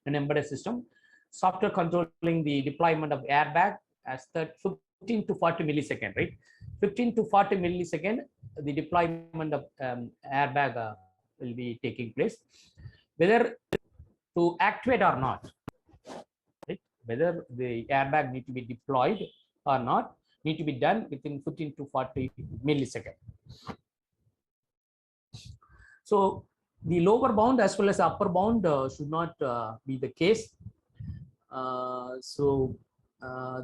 an embedded system. Software controlling the deployment of airbag as 15 to 40 millisecond, right? 15 to 40 millisecond, the deployment of airbag will be taking place. Whether to activate or not, right? Whether the airbag need to be deployed or not, need to be done within 15 to 40 millisecond. So the lower bound as well as upper bound should not be the case.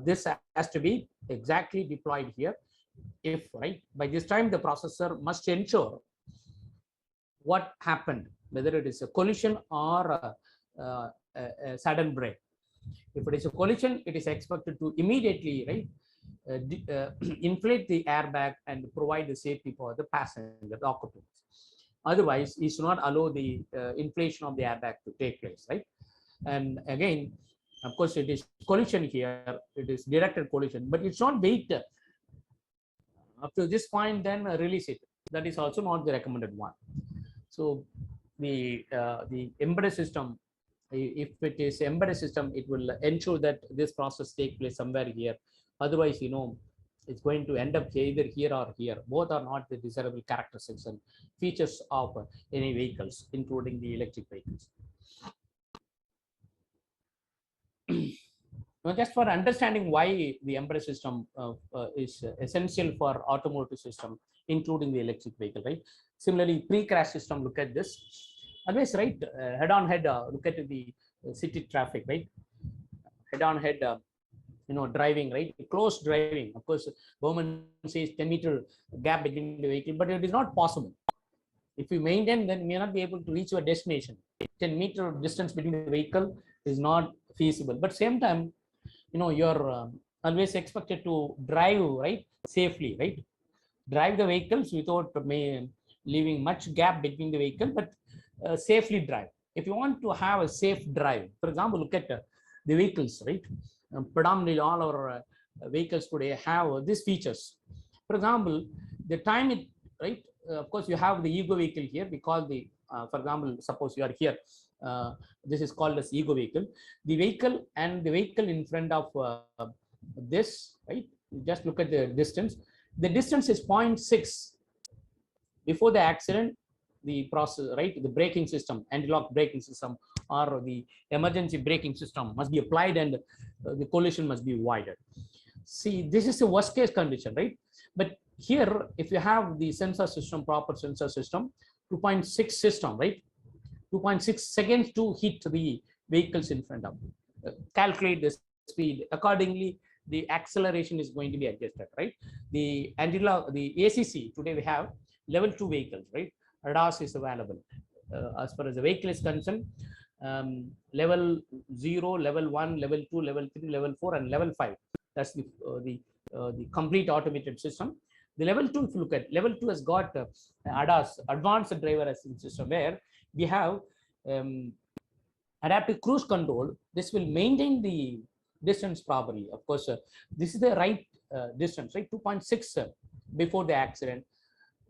This has to be exactly deployed here. If, right, by this time the processor must ensure what happened, whether it is a collision or a sudden brake. If it is a collision, it is expected to immediately, right, inflate the airbag and provide the safety for the passenger, the occupants. Otherwise, it should not allow the inflation of the airbag to take place, right? And again, of course, it is collision here, it is directed collision, but it's not wait up to this point, then release it. That is also not the recommended one. So the embedded system, if it is embedded system, it will ensure that this process take place somewhere here. Otherwise, it's going to end up either here or here. Both are not the desirable characteristics and features of any vehicles, including the electric vehicles. Now, just for understanding why the embedded system is essential for automotive system, including the electric vehicle, right? Similarly, pre-crash system, look at this. Always, right, head-on-head, look at the city traffic, right? Head-on-head, driving, right? Close driving. Of course, government says 10-meter gap between the vehicle, but it is not possible. If you maintain, then you may not be able to reach your destination. 10-meter distance between the vehicle is not feasible. But same time, you're always expected to drive, right, safely, right? Drive the vehicles without leaving much gap between the vehicle, but safely drive. If you want to have a safe drive, for example, look at the vehicles, right? Predominantly all our vehicles today have these features. For example, the time it, right? Of course, you have the ego vehicle here. We call the, for example, suppose you are here. This is called as ego vehicle. The vehicle and the vehicle in front of this, right? Just look at the distance. The distance is 0.6. Before the accident, the process, right? The braking system, anti-lock braking system, or the emergency braking system must be applied, and the collision must be avoided. See, this is the worst case condition, right? But here, if you have the sensor system, proper sensor system, 2.6 system, right? 2.6 seconds to hit the vehicles in front of you. Calculate the speed accordingly. The acceleration is going to be adjusted, right? The anti-lock, the ACC, today we have level 2 vehicles, right? ADAS is available. As far as the vehicle is concerned, level 0, level 1, level 2, level 3, level 4, and level 5. That's the complete automated system. The level 2, if you look at level 2, has got ADAS, advanced driver assistance system, where we have adaptive cruise control. This will maintain the distance properly. Of course, this is the right distance, right? 2.6 before the accident,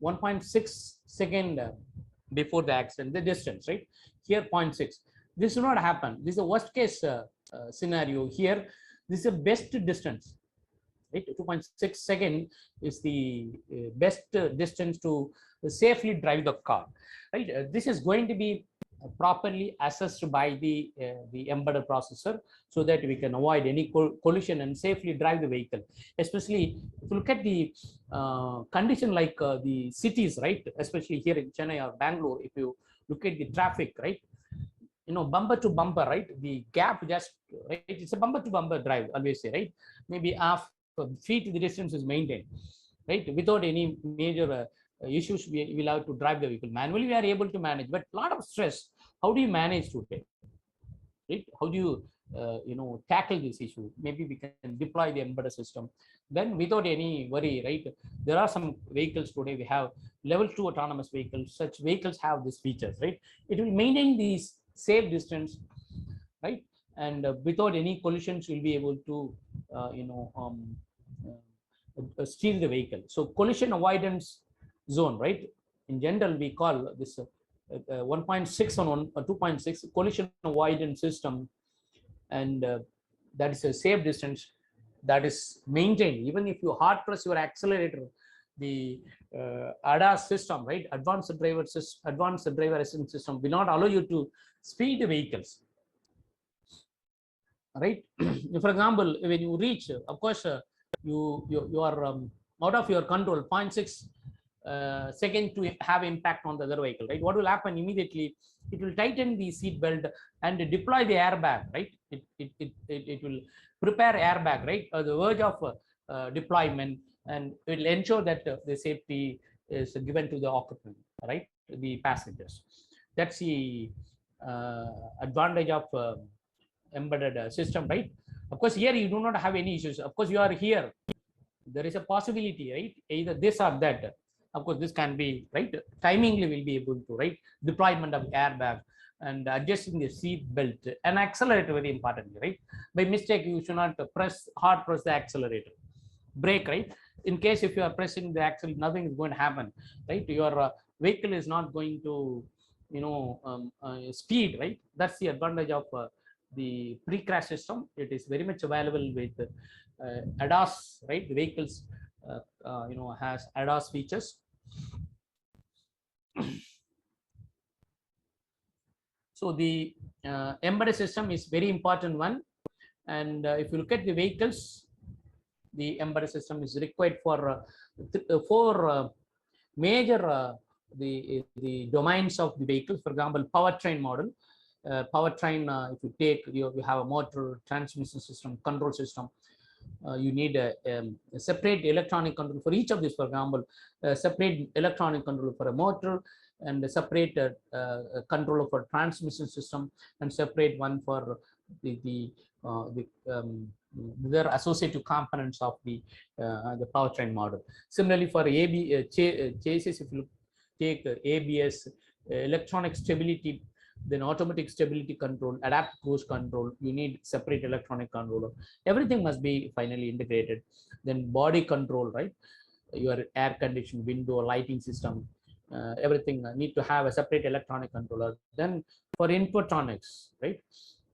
1.6 second before the accident, the distance, right? Here 0.6. This will not happen. This is a worst case scenario. Here, this is the best distance, right? 2.6 second is the best distance to safely drive the car, right? This is going to be properly assessed by the embedded processor, so that we can avoid any collision and safely drive the vehicle. Especially if you look at the condition like the cities, right? Especially here in Chennai or Bangalore, if you look at the traffic, right? You know, bumper to bumper, right? The gap just, right? It's a bumper to bumper drive, always say, right? Maybe half feet the distance is maintained, right? Without any major issues, we will have to drive the vehicle manually. We are able to manage, but a lot of stress. How do you manage today, right? How do you tackle this issue? Maybe we can deploy the embedded system then without any worry, right? There are some vehicles today, we have level 2 autonomous vehicles. Such vehicles have these features, right? It will maintain these safe distance, right? And without any collisions, you'll be able to steer the vehicle. So collision avoidance zone, right? In general, we call this 1.6 on 2.6 collision avoidance system, and that is a safe distance that is maintained. Even if you hard press your accelerator, the ADAS system, right? Advanced driver assistance system will not allow you to speed the vehicles, right? For example, when you reach, of course, you are out of your control, 0.6 second to have impact on the other vehicle, right? What will happen immediately? It will tighten the seat belt and deploy the airbag, right? It will prepare airbag, right? At the verge of deployment, and it will ensure that the safety is given to the occupant, right? The passengers. That's the advantage of embedded system, right? Of course, here you do not have any issues. Of course, you are here. There is a possibility, right? Either this or that. Of course, this can be, right? Timingly will be able to, right? Deployment of airbag and adjusting the seat belt and accelerator, very importantly, right? By mistake, you should not hard press the accelerator. Brake, right? In case if you are pressing the accelerator, nothing is going to happen, right? Your vehicle is not going to, speed, right? That's the advantage of the pre-crash system. It is very much available with ADAS, right? The vehicles has ADAS features. So the embedded system is very important one, and if you look at the vehicles, the embedded system is required for four major the domains of the vehicle. For example, powertrain model. Powertrain, if you take, you have a motor, transmission system, control system. You need a separate electronic control for each of these. For example, a separate electronic control for a motor, and a separate controller for transmission system, and separate one for their associated components of the powertrain model. Similarly, for chassis, if you take ABS, electronic stability, then automatic stability control, adaptive cruise control, you need separate electronic controller. Everything must be finally integrated. Then body control, right? Your air conditioning, window, lighting system, everything need to have a separate electronic controller. Then for infotronics, right?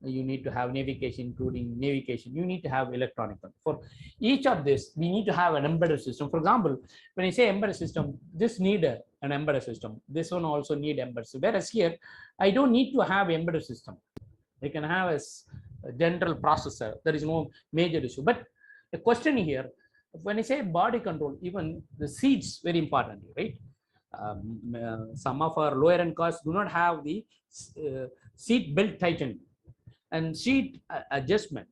You need to have navigation, including navigation. You need to have electronic control. For each of this, we need to have an embedded system. For example, when I say embedded system, this need an embedded system. This one also need embedded system. Whereas here, I don't need to have embedded system. I can have a general processor. There is no major issue. But the question here, when I say body control, even the seats very importantly, right? Some of our lower end cars do not have the seat belt tightening and seat adjustment,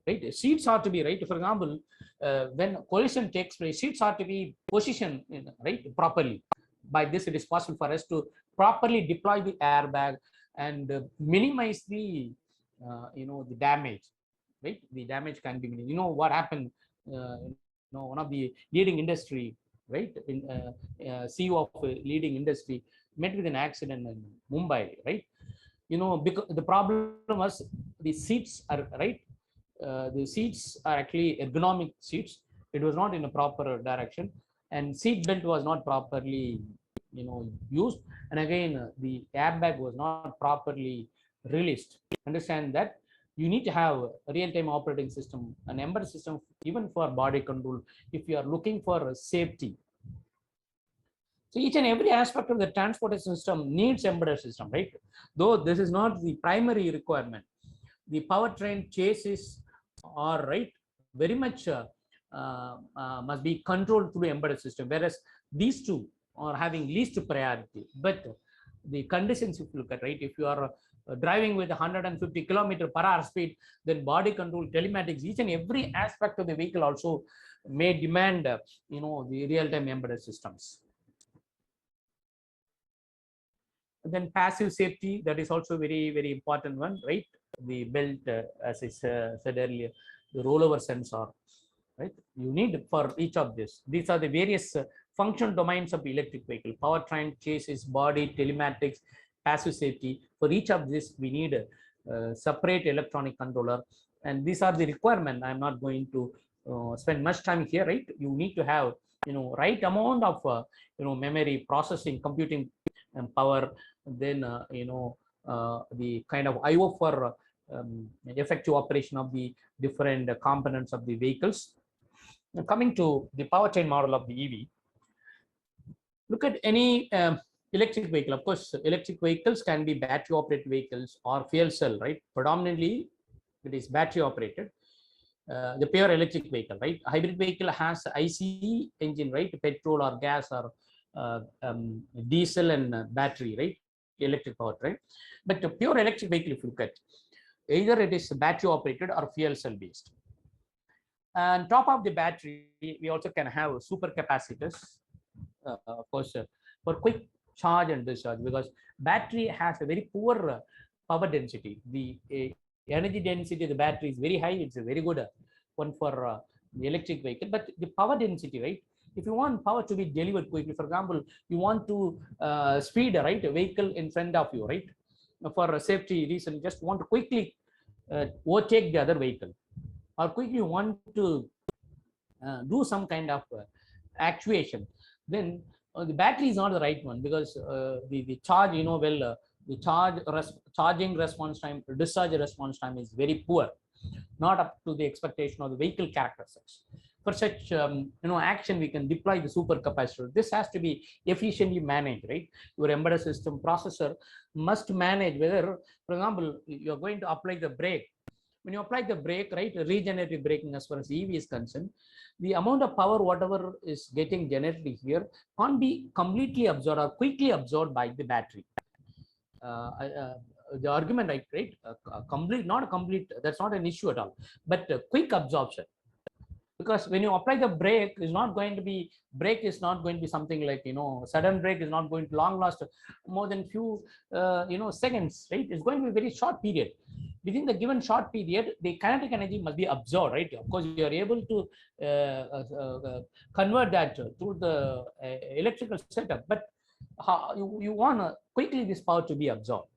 right? Seats are to be, right? For example, when collision takes place, seats are to be positioned, right, properly. by this, it is possible for us to properly deploy the airbag and minimize the the damage, right? The damage can be minimized. What happened, one of the leading industry, right, in CEO of a leading industry met with an accident in Mumbai, right? Because the problem was the seats are right. The seats are actually ergonomic seats. It was not in a proper direction, and seat belt was not properly, used. And again, the airbag was not properly released. Understand that you need to have a real-time operating system, an embedded system, even for body control, if you are looking for safety. So each and every aspect of the transportation system needs embedded system, right? Though this is not the primary requirement. The powertrain chassis are right very much must be controlled through embedded system, whereas these two are having least priority. But the conditions, if you look at, right, if you are driving with 150 km/h speed, then body control, telematics, each and every aspect of the vehicle also may demand the real-time embedded systems. Then passive safety, that is also very, very important one, right? The belt, as I said earlier, the rollover sensor, right? You need for each of this. These are the various function domains of electric vehicle: powertrain, chassis, body, telematics, passive safety. For each of this, we need a separate electronic controller, and these are the requirement. I'm not going to spend much time here, right? You need to have right amount of memory, processing, computing, and power. Then the kind of IO for effective operation of the different components of the vehicles. Now, coming to the powertrain model of the EV, look at any electric vehicle. Of course, electric vehicles can be battery operated vehicles or fuel cell, right? Predominantly, it is battery operated. The pure electric vehicle, right? Hybrid vehicle has ICE engine, right? Petrol or gas or diesel and battery, right? Electric powertrain. But the pure electric vehicle, if you look at, either it is battery operated or fuel cell based. And top of the battery, we also can have super capacitors, of course, for quick charge and discharge, because battery has a very poor power density. The energy density of the battery is very high. It's a very good one for the electric vehicle, but the power density, right? If you want power to be delivered quickly, for example, you want to speed, right, a vehicle in front of you, right? For a safety reason, just want to quickly overtake the other vehicle, or quickly want to do some kind of actuation, then the battery is not the right one, because the charge, the charging response time, discharge response time is very poor, not up to the expectation of the vehicle characteristics. For such action, we can deploy the super capacitor. This has to be efficiently managed, right? Your embedded system processor must manage whether, for example, you're going to apply the brake. When you apply the brake, right, regenerative braking as far as EV is concerned, the amount of power whatever is getting generated here can't be completely absorbed or quickly absorbed by the battery. The argument, right, complete, not complete, that's not an issue at all, but quick absorption. Because when you apply the brake, is not going to be something like sudden brake is not going to long last more than few seconds, right? It's going to be a very short period. Within the given short period, the kinetic energy must be absorbed, right? Of course, you are able to convert that through the electrical setup, but you want quickly this power to be absorbed.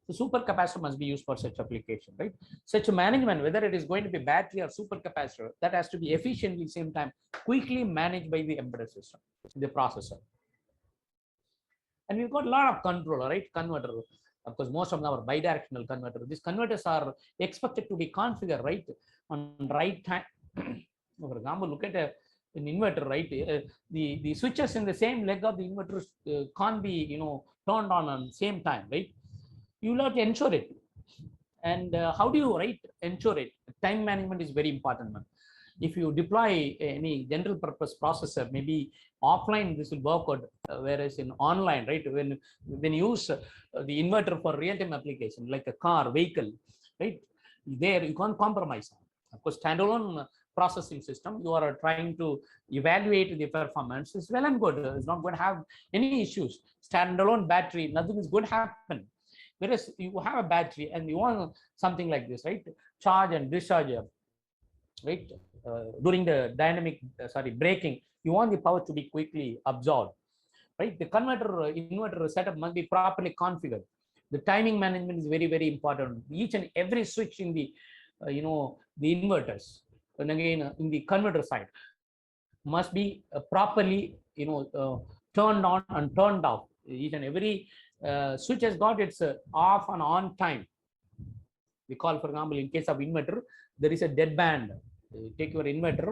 The super capacitor must be used for such application, right? Such management, whether it is going to be battery or super capacitor, that has to be efficiently, same time, quickly managed by the embedded system, the processor. And we've got a lot of controller, right? Converter. Of course, most of them are bidirectional converter. These converters are expected to be configured, right, on right time. For example, look at an inverter, right? The switches in the same leg of the inverter can't be turned on same time, right? You will have to ensure it. And how do you ensure it? Time management is very important, man. If you deploy any general purpose processor, maybe offline this will work out, whereas in online, right, when you use the inverter for real-time application like a car, vehicle, right, there you can't compromise. Of course, standalone processing system, you are trying to evaluate the performance, it's well and good. It's not going to have any issues. Standalone battery, nothing is going to happen. Whereas you have a battery and you want something like this, right? Charge and discharge, right? During the dynamic, braking, you want the power to be quickly absorbed, right? The converter inverter setup must be properly configured. The timing management is very, very important. Each and every switch in the, the inverters, and again in the converter side, must be properly, turned on and turned off. Each and every switch has got its off and on time. We call, for example, in case of inverter, there is a dead band. You take your inverter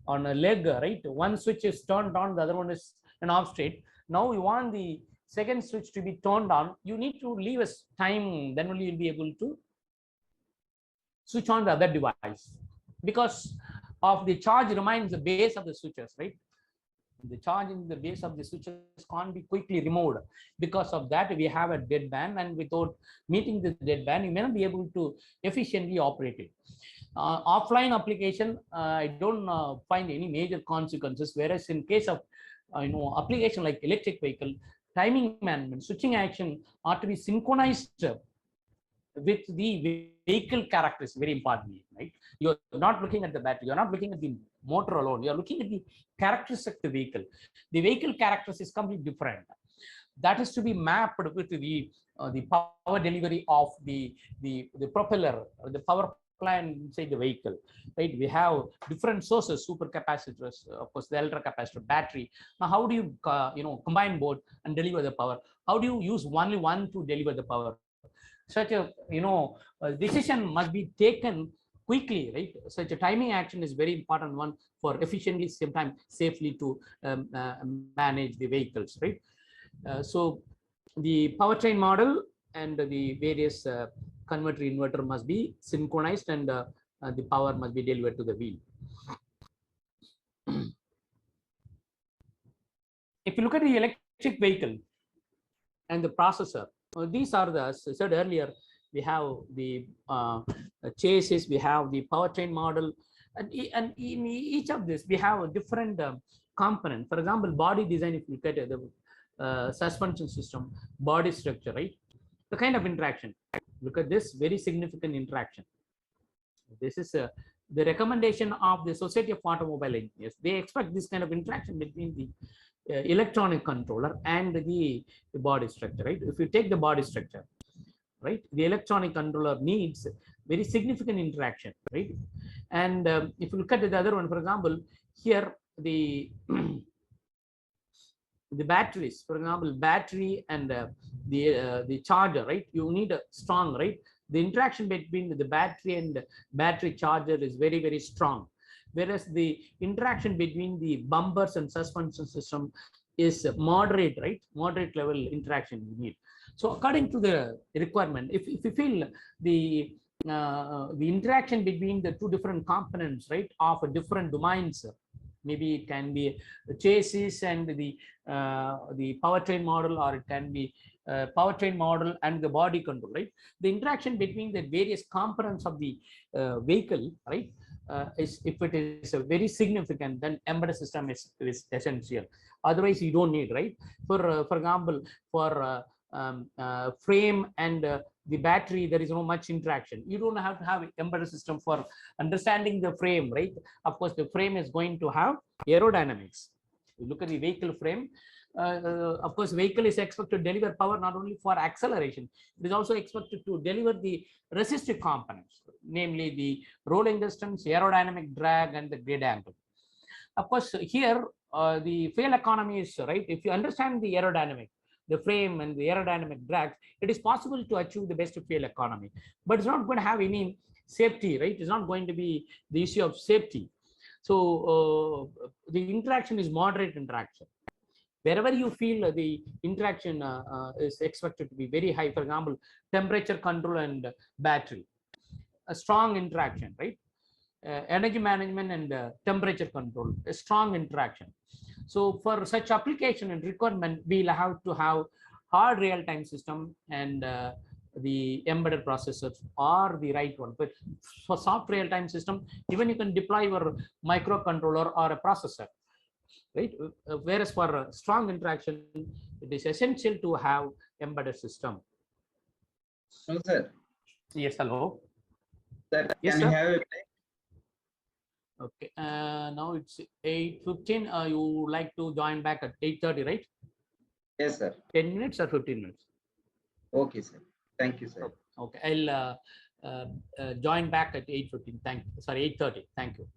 on a leg, right? One switch is turned on, the other one is an off state. Now you want the second switch to be turned on. You need to leave a time, then only you'll be able to switch on the other device, because of the charge remains the base of the switches, right? The charge in the base of the switches can't be quickly removed. Because of that, we have a dead band, and without meeting the dead band, you may not be able to efficiently operate it. Offline application, I don't find any major consequences. Whereas in case of application like electric vehicle, timing management, switching action ought to be synchronized with the vehicle characteristics. Very important, right? You're not looking at the battery, you're not looking at the motor alone, you're looking at the characteristics of the vehicle. The vehicle characteristics is completely different. That is to be mapped with the power delivery of the propeller, or the power plant inside the vehicle, right? We have different sources, super capacitors, of course, the ultra capacitor, battery. Now, how do you combine both and deliver the power? How do you use only one to deliver the power? Such a decision must be taken quickly, right? Such a timing action is very important one for efficiently, same time safely to manage the vehicles, right? So the powertrain model and the various converter inverter must be synchronized, and the power must be delivered to the wheel. If you look at the electric vehicle and the processor, these are the, as I said earlier, we have the chassis, we have the powertrain model, and in each of this we have a different component. For example, body design, if you look at the suspension system, body structure, right? The kind of interaction. Look at this very significant interaction. This is the recommendation of the Society of Automobile Engineers. They expect this kind of interaction between the electronic controller and the body structure, right? If you take the body structure, right, the electronic controller needs very significant interaction, right? And if you look at the other one, for example, here the the batteries, for example, battery and the charger, right? You need a strong, right? The interaction between the battery and battery charger is very, very strong. Whereas the interaction between the bumpers and suspension system is moderate, right? Moderate level interaction you need. So according to the requirement, if you feel the interaction between the two different components, right, of a different domains, maybe it can be the chassis and the powertrain model, or it can be powertrain model and the body control, right? The interaction between the various components of the vehicle, right, is, if it is very significant, then embedded system is essential. Otherwise, you don't need, right? For example, for frame and the battery, there is no much interaction. You don't have to have embedded system for understanding the frame, right? Of course, the frame is going to have aerodynamics. You look at the vehicle frame. Of course, vehicle is expected to deliver power not only for acceleration, it is also expected to deliver the resistive components, namely the rolling distance, aerodynamic drag, and the grid angle. Of course, here the fuel economy is, right? If you understand the aerodynamic, the frame and the aerodynamic drag, it is possible to achieve the best fuel economy, but it's not going to have any safety, right? It's not going to be the issue of safety. So the interaction is moderate interaction. Wherever you feel the interaction is expected to be very high, for example, temperature control and battery, a strong interaction, right? Energy management and temperature control, a strong interaction. So for such application and requirement, we'll have to have hard real-time system and the embedded processors are the right one. But for soft real-time system, even you can deploy your microcontroller or a processor, right? Whereas for strong interaction, it is essential to have embedded system. No, sir. Yes, hello. Sir, Yes, can sir. we have a break? Okay, now it's 8:15. You would like to join back at 8:30, right? Yes, sir. 10 minutes or 15 minutes? Okay, sir. Thank you, sir. Okay, I'll join back at 8:15. Thank you. Sorry, 8:30. Thank you.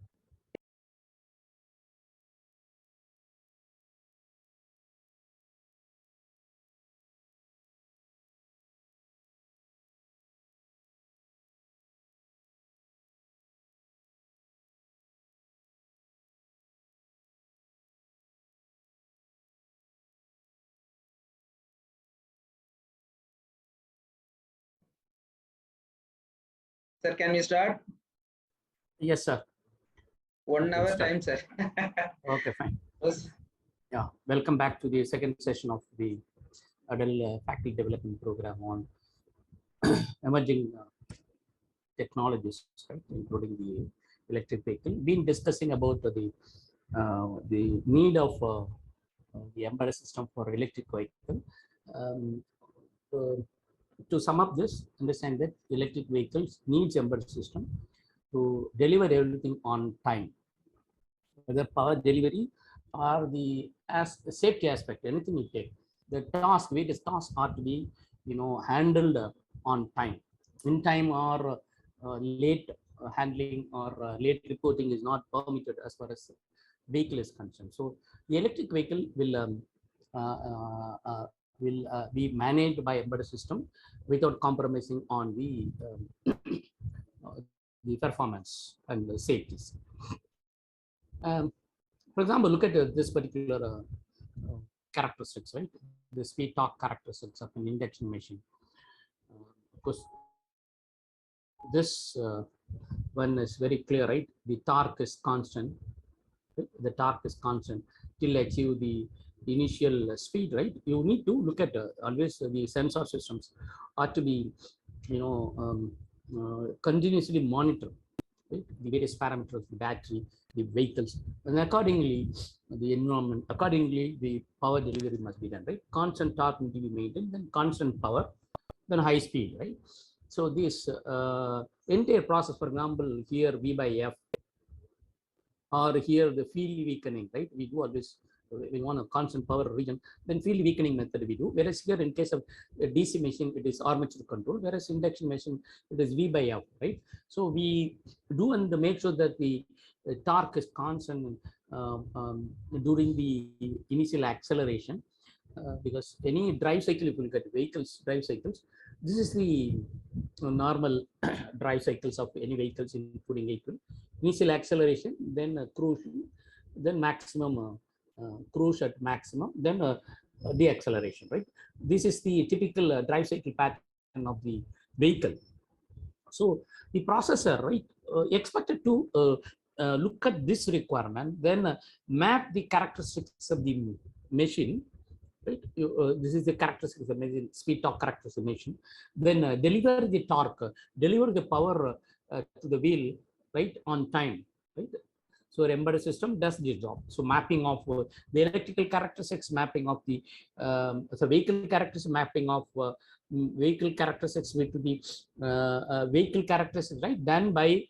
Sir, can we start? Yes, sir. 1 hour start. time, sir. Okay, fine. Yes. Yeah, welcome back to the second session of the adult faculty development program on emerging technologies, right, including the electric vehicle. Been discussing about the need of the embedded system for electric vehicle. Um, uh, to sum up this, understand that electric vehicles needs embedded system to deliver everything on time, whether power delivery or the safety aspect, anything you take. The task, various tasks are to be, handled on time. In time or late handling or late reporting is not permitted as far as vehicle is concerned. So the electric vehicle will be managed by embedded system without compromising on the performance and the safeties. For example, look at this particular characteristics, right? The speed torque characteristics of an induction machine. Of course, this one is very clear, right? The torque is constant. Right? The torque is constant till achieve the initial speed, right? You need to look at always the sensor systems are to be, continuously monitored. Right? The various parameters, the battery, the vehicles, and accordingly, the environment, accordingly, the power delivery must be done, right? Constant torque need to be maintained, then constant power, then high speed, right? So this entire process, for example, here V by F, or here the field weakening, right? We do always, we want a constant power region, then field weakening method we do. Whereas here in case of a DC machine, it is armature control, whereas induction machine, it is V by F, right? So we do and make sure that the torque is constant during the initial acceleration, because any drive cycle, if you look at vehicles, drive cycles, this is the normal drive cycles of any vehicles, including vehicle. Initial acceleration, then cruise, then maximum cruise at maximum, then deceleration, right? This is the typical drive cycle pattern of the vehicle. So the processor, right, expected to look at this requirement, then map the characteristics of the machine. Right? This is the characteristics of the machine, speed torque characteristics of the machine. Then deliver the torque, deliver the power to the wheel, right, on time. Right? So embedded system does this job. So mapping of the electrical characteristics, mapping of the vehicle characteristics, mapping of vehicle characteristics with the vehicle characteristics, right, done by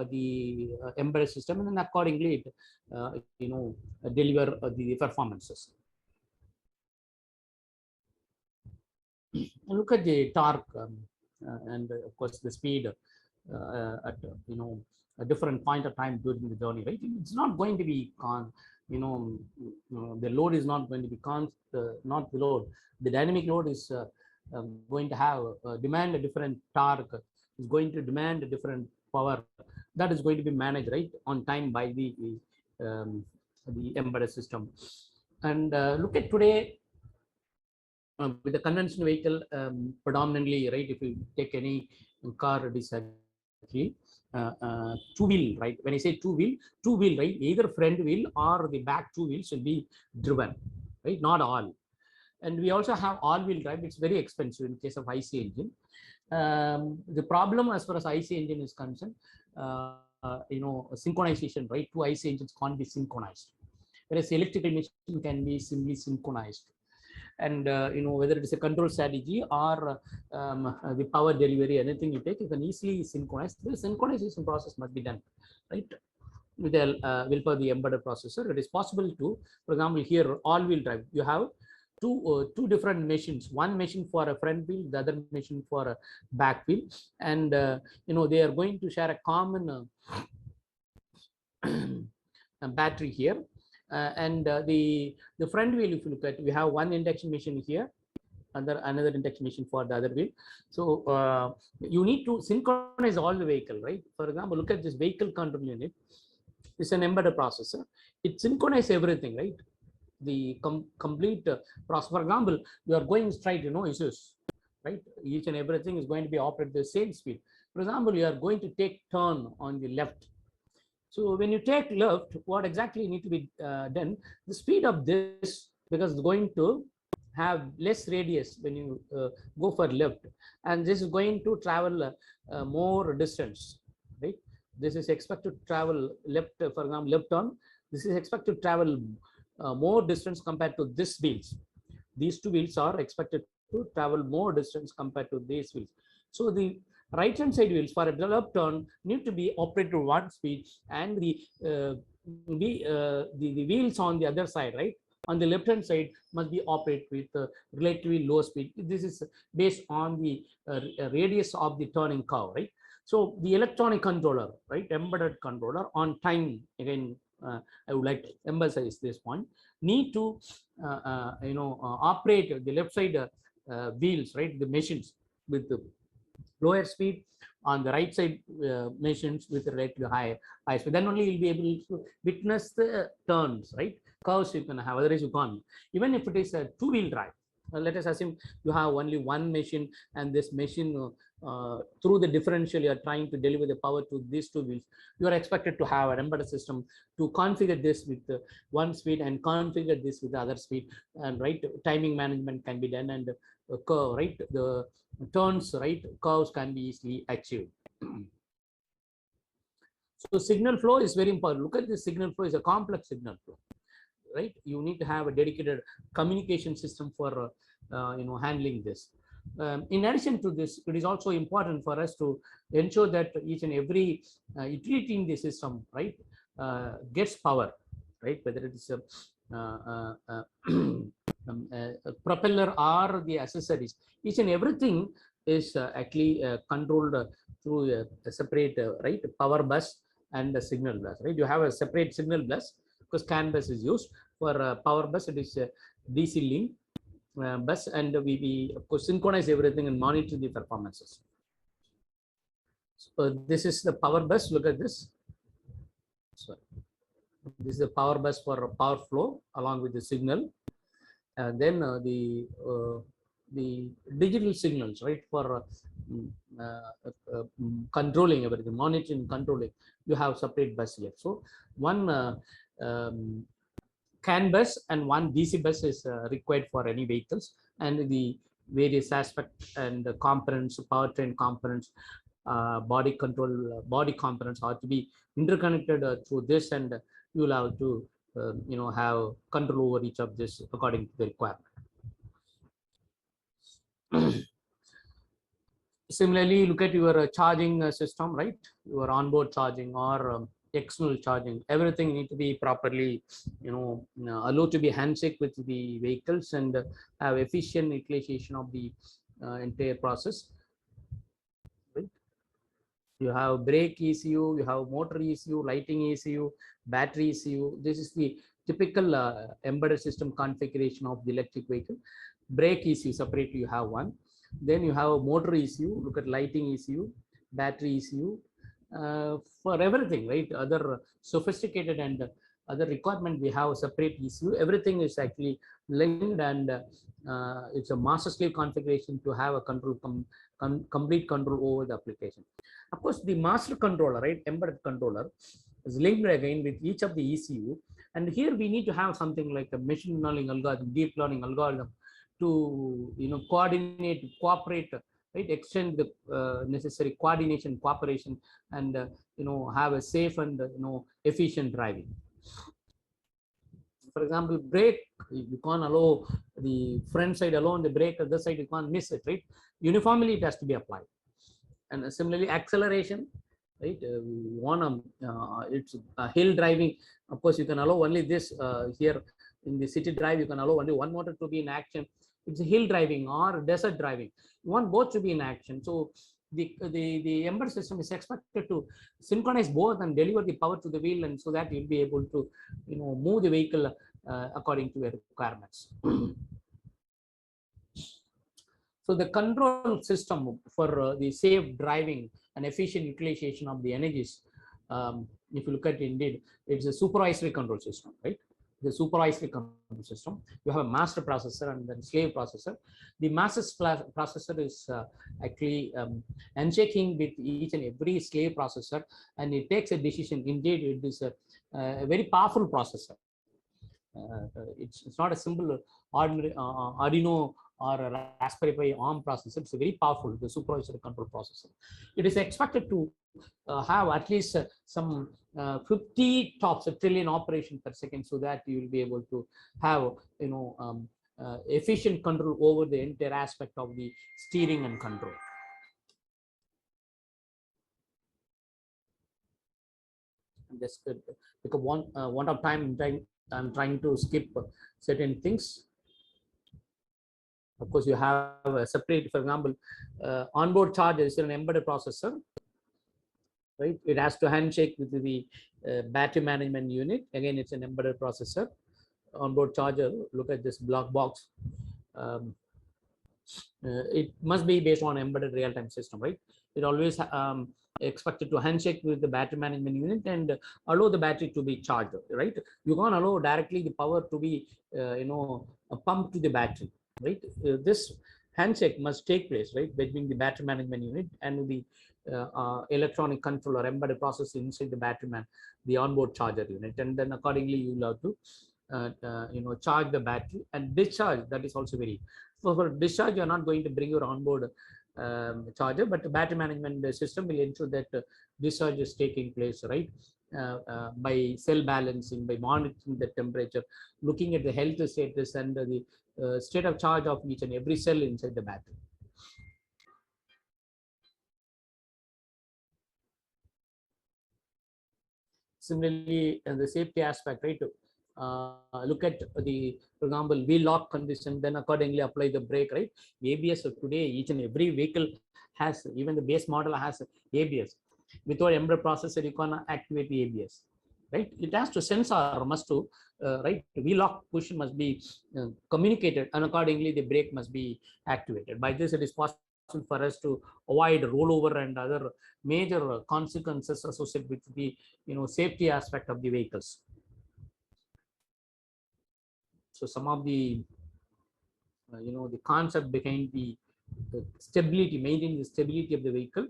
the embedded system, and then accordingly it deliver the performances. Look at the torque and of course the speed at a different point of time during the journey, right? It's not going to be the load is not going to be not the load. The dynamic load is going to have demand a different torque, is going to demand a different power that is going to be managed, right, on time by the embedded system. And look at today. With the conventional vehicle, predominantly, right, if you take any car, it is actually two-wheel, right? When I say two-wheel, right, either front wheel or the back two wheels will be driven, right? Not all. And we also have all-wheel drive. It's very expensive in case of IC engine. The problem as far as IC engine is concerned, synchronization, right? Two IC engines can't be synchronized, whereas electrical machine can be simply synchronized. And whether it is a control strategy or the power delivery, anything you take, you can easily synchronize. The synchronization process must be done, right? With the will for the embedded processor, it is possible to, for example, here all-wheel drive. You have two different machines. One machine for a front wheel, the other machine for a back wheel, and they are going to share a common battery here. The front wheel, if you look at, we have one induction machine here, another induction machine for the other wheel. So you need to synchronize all the vehicle, right? For example, look at this vehicle control unit. It's an embedded processor. It synchronizes everything, right? The complete process. For example, you are going straight, issues, right? Each and everything is going to be operated at the same speed. For example, you are going to take turn on the left. So when you take left, what exactly need to be done? The speed of this, because it's going to have less radius when you go for left, and this is going to travel more distance, right? This is expected to travel left, for example, left turn. This is expected to travel more distance compared to this wheels. These two wheels are expected to travel more distance compared to these wheels. So the right hand side wheels for a left turn need to be operated at one speed, and the wheels on the other side, right, on the left hand side, must be operated with relatively low speed. This is based on the radius of the turning curve, right? So the electronic controller, right, embedded controller on time, again, I would like to emphasize this point, need to operate the left side wheels, right, the machines with the lower speed, on the right side machines with relatively high speed. Then only you'll be able to witness the turns, right? Curves you can have, otherwise you can't. Even if it is a two-wheel drive, let us assume you have only one machine, and this machine through the differential you are trying to deliver the power to these two wheels. You are expected to have an embedded system to configure this with one speed and configure this with the other speed, and right, timing management can be done, and curve, right, the turns, right, curves can be easily achieved. So signal flow is very important. Look at this signal flow, is a complex signal flow, right? You need to have a dedicated communication system for handling this. In addition to this, it is also important for us to ensure that each and every utility in the system, right, gets power, right, whether it is a propeller or the accessories. Each and everything is actually controlled through a separate right, power bus and a signal bus, right? You have a separate signal bus because CAN bus is used. For power bus, it is DC link bus, and we of course synchronize everything and monitor the performances. So this is the power bus. Look at this. So this is the power bus for power flow along with the signal, and then the digital signals, right, for controlling everything, monitoring, controlling. You have separate bus here. So one CAN bus and one DC bus is required for any vehicles, and the various aspects and the components, powertrain components, body control, body components are to be interconnected through this, and you will have to have control over each of this according to the requirement. Similarly, look at your charging system, right? Your onboard charging or external charging, everything need to be properly allowed to be handshake with the vehicles and have efficient utilization of the entire process, right? You have brake ECU, you have motor ECU, lighting ECU, battery ECU. This is the typical embedded system configuration of the electric vehicle. Brake ECU separately you have one. Then you have a motor ECU, look at lighting ECU, battery ECU, for everything, right? Other sophisticated and other requirement, we have a separate ECU. Everything is actually linked, and it's a master slave configuration to have a control, complete control over the application. Of course, the master controller, right, embedded controller, is linked again with each of the ECU, and here we need to have something like a machine learning algorithm, deep learning algorithm, to coordinate, cooperate right? Extend the necessary coordination, cooperation, and have a safe and efficient driving. For example, brake, you can't allow the front side alone, the brake other side you can't miss it, right? Uniformly it has to be applied. And similarly, acceleration, right? We want it's hill driving. Of course, you can allow only this here in the city drive. You can allow only one motor to be in action. It's hill driving or desert driving. You want both to be in action. So the embedded system is expected to synchronize both and deliver the power to the wheel, and so that you'll be able to move the vehicle according to your requirements. So the control system for the safe driving and efficient utilization of the energies, if you look at it, indeed, it's a supervisory control system, right? The supervisory control system. You have a master processor and then slave processor. The master processor is actually handshaking with each and every slave processor, and it takes a decision. Indeed, it is a very powerful processor. It's not a simple ordinary Arduino or a Raspberry Pi ARM processor. It's a very powerful, the supervisory control processor. It is expected to have at least some 50 tops, a trillion operation per second, so that you will be able to have efficient control over the entire aspect of the steering and control. Just because one of time I'm trying to skip certain things. Of course, you have a separate, for example, onboard charger is an embedded processor, right? It has to handshake with the battery management unit. Again, it's an embedded processor. Onboard charger, look at this block box. It must be based on embedded real-time system, right? It always expected to handshake with the battery management unit and allow the battery to be charged, right? You can't allow directly the power to be pumped to the battery, right? This handshake must take place, right, between the battery management unit and the electronic controller embedded processor inside the battery the onboard charger unit, and then accordingly you will have to charge the battery and discharge. That is also very, so for discharge you are not going to bring your onboard charger, but the battery management system will ensure that discharge is taking place, right, by cell balancing, by monitoring the temperature, looking at the health status and the state of charge of each and every cell inside the battery. Similarly, the safety aspect, right? Look at the, for example, wheel lock condition, then accordingly apply the brake, right? ABS today, each and every vehicle has, even the base model has ABS. Without embedded processor, you cannot activate the ABS, right? It has to sensor, must to, right? Wheel lock push must be communicated, and accordingly the brake must be activated. By this, it is possible for us to avoid rollover and other major consequences associated with the safety aspect of the vehicles. So some of the the concept behind the stability, maintaining the stability of the vehicle,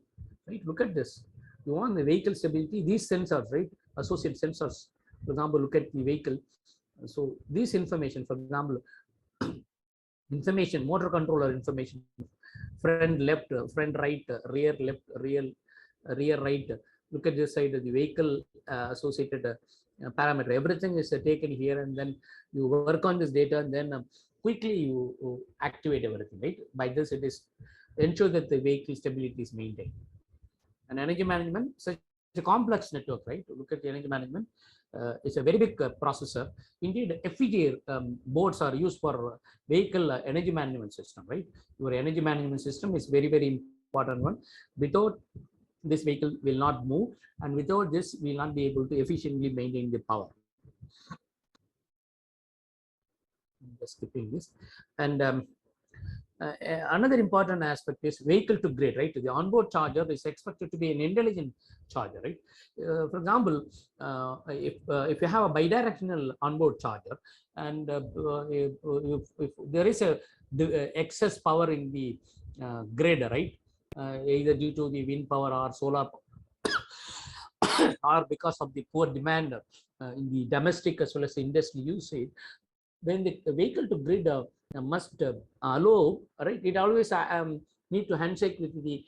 right? Look at this. You want the vehicle stability, these sensors, right? Associate sensors. For example, look at the vehicle. So this information, for example, information, motor controller information, front left, front right, rear left, rear right. Look at this side of the vehicle associated parameter. Everything is taken here, and then you work on this data, and then quickly you activate everything, right? By this, it is ensure that the vehicle stability is maintained. And energy management, such a complex network, right? Look at the energy management. It's a very big processor. Indeed, FPGA boards are used for vehicle energy management system, right? Your energy management system is very, very important one. Without this, vehicle will not move, and without this, we will not be able to efficiently maintain the power. Just skipping this. And another important aspect is vehicle to grid, right? The onboard charger is expected to be an intelligent charger, right? For example, if you have a bidirectional onboard charger, and if there is a excess power in the grid, right? Either due to the wind power or solar or because of the poor demand in the domestic as well as the industry usage, then the vehicle to grid must allow, right? It always need to handshake with the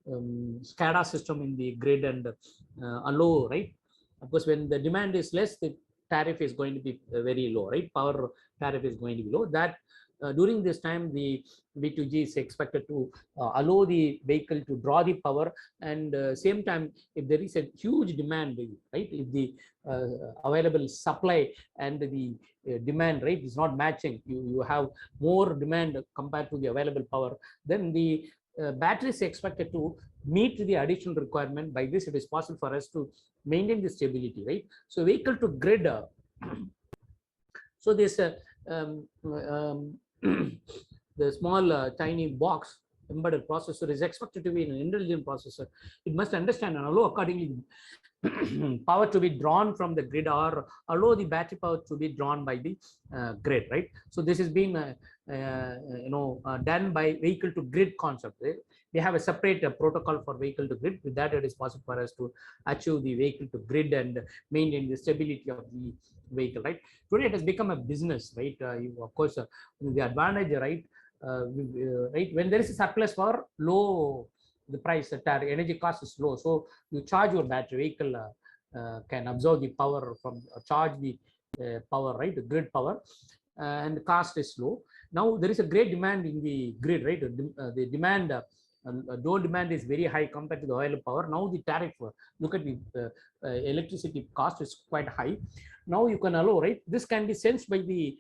SCADA system in the grid and allow, right? Of course, when the demand is less, the tariff is going to be very low, right? Power tariff is going to be low. That during this time, the V2G is expected to allow the vehicle to draw the power, and same time, if there is a huge demand, right? If the available supply and the demand, right, is not matching, you have more demand compared to the available power, then the battery is expected to meet the additional requirement. By this, it is possible for us to maintain the stability, right? So vehicle to grid. So this the small tiny box embedded processor is expected to be an intelligent processor. It must understand and allow accordingly power to be drawn from the grid, or allow the battery power to be drawn by the grid, right? So this has been done by vehicle to grid concept, right? We have a separate protocol for vehicle to grid. With that, it is possible for us to achieve the vehicle to grid and maintain the stability of the vehicle, right? Today it has become a business, right? Of course, the advantage, right? Right, when there is a surplus power, low the price, the energy cost is low, so you charge your battery, vehicle can absorb the power from charge the power, right? The grid power, and the cost is low. Now there is a great demand in the grid, right? The demand, though demand is very high compared to the oil power. Now the tariff, look at the electricity cost is quite high. Now you can allow, right? This can be sensed by the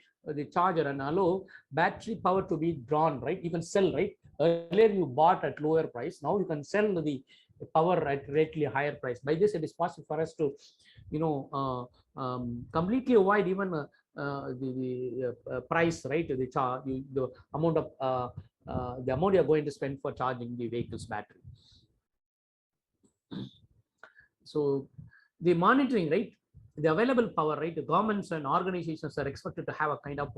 charger and allow battery power to be drawn, right? You can sell, right? Earlier you bought at lower price. Now you can sell the power at greatly higher price. By this, it is possible for us to, completely avoid even the price, right? The charge, the amount of the amount you're going to spend for charging the vehicle's battery. So the monitoring, right? The available power, right? The governments and organizations are expected to have a kind of,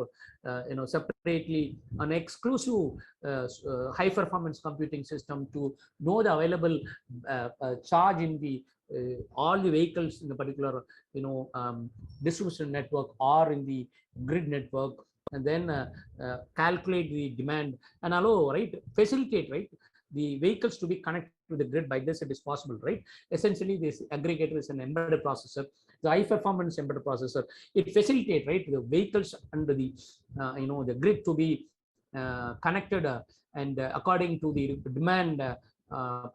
separately an exclusive high performance computing system to know the available charge in the all the vehicles in the particular, distribution network or in the grid network, and then calculate the demand and allow, right? Facilitate, right? The vehicles to be connected to the grid. By this, it is possible, right? Essentially, this aggregator is an embedded processor, the high performance embedded processor. It facilitates, right, the vehicles under the the grid to be connected and according to the demand,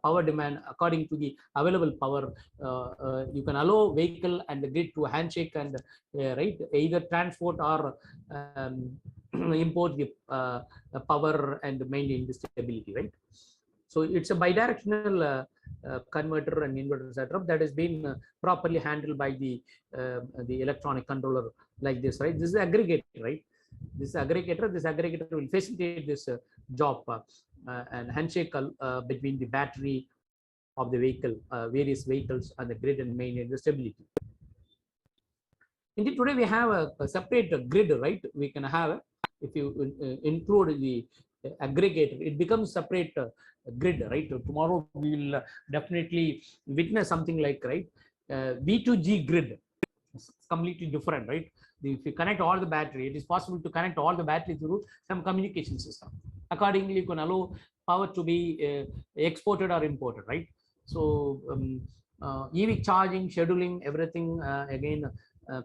power demand, according to the available power. You can allow vehicle and the grid to handshake and right, either transport or import the power and maintain the stability, right? So it's a bidirectional converter and inverter setup that has been properly handled by the electronic controller like this, right? This is aggregator, right? This aggregator will facilitate this job and handshake between the battery of the vehicle, various vehicles, and the grid, and maintain the stability. Indeed, today we have a separate grid, right? We can have, if you include the aggregator, it becomes separate grid, right? Tomorrow we will definitely witness something like, right, V2G grid. It's completely different, right? If you connect all the battery, it is possible to connect all the battery through some communication system. Accordingly, you can allow power to be exported or imported, right? So EV charging, scheduling, everything again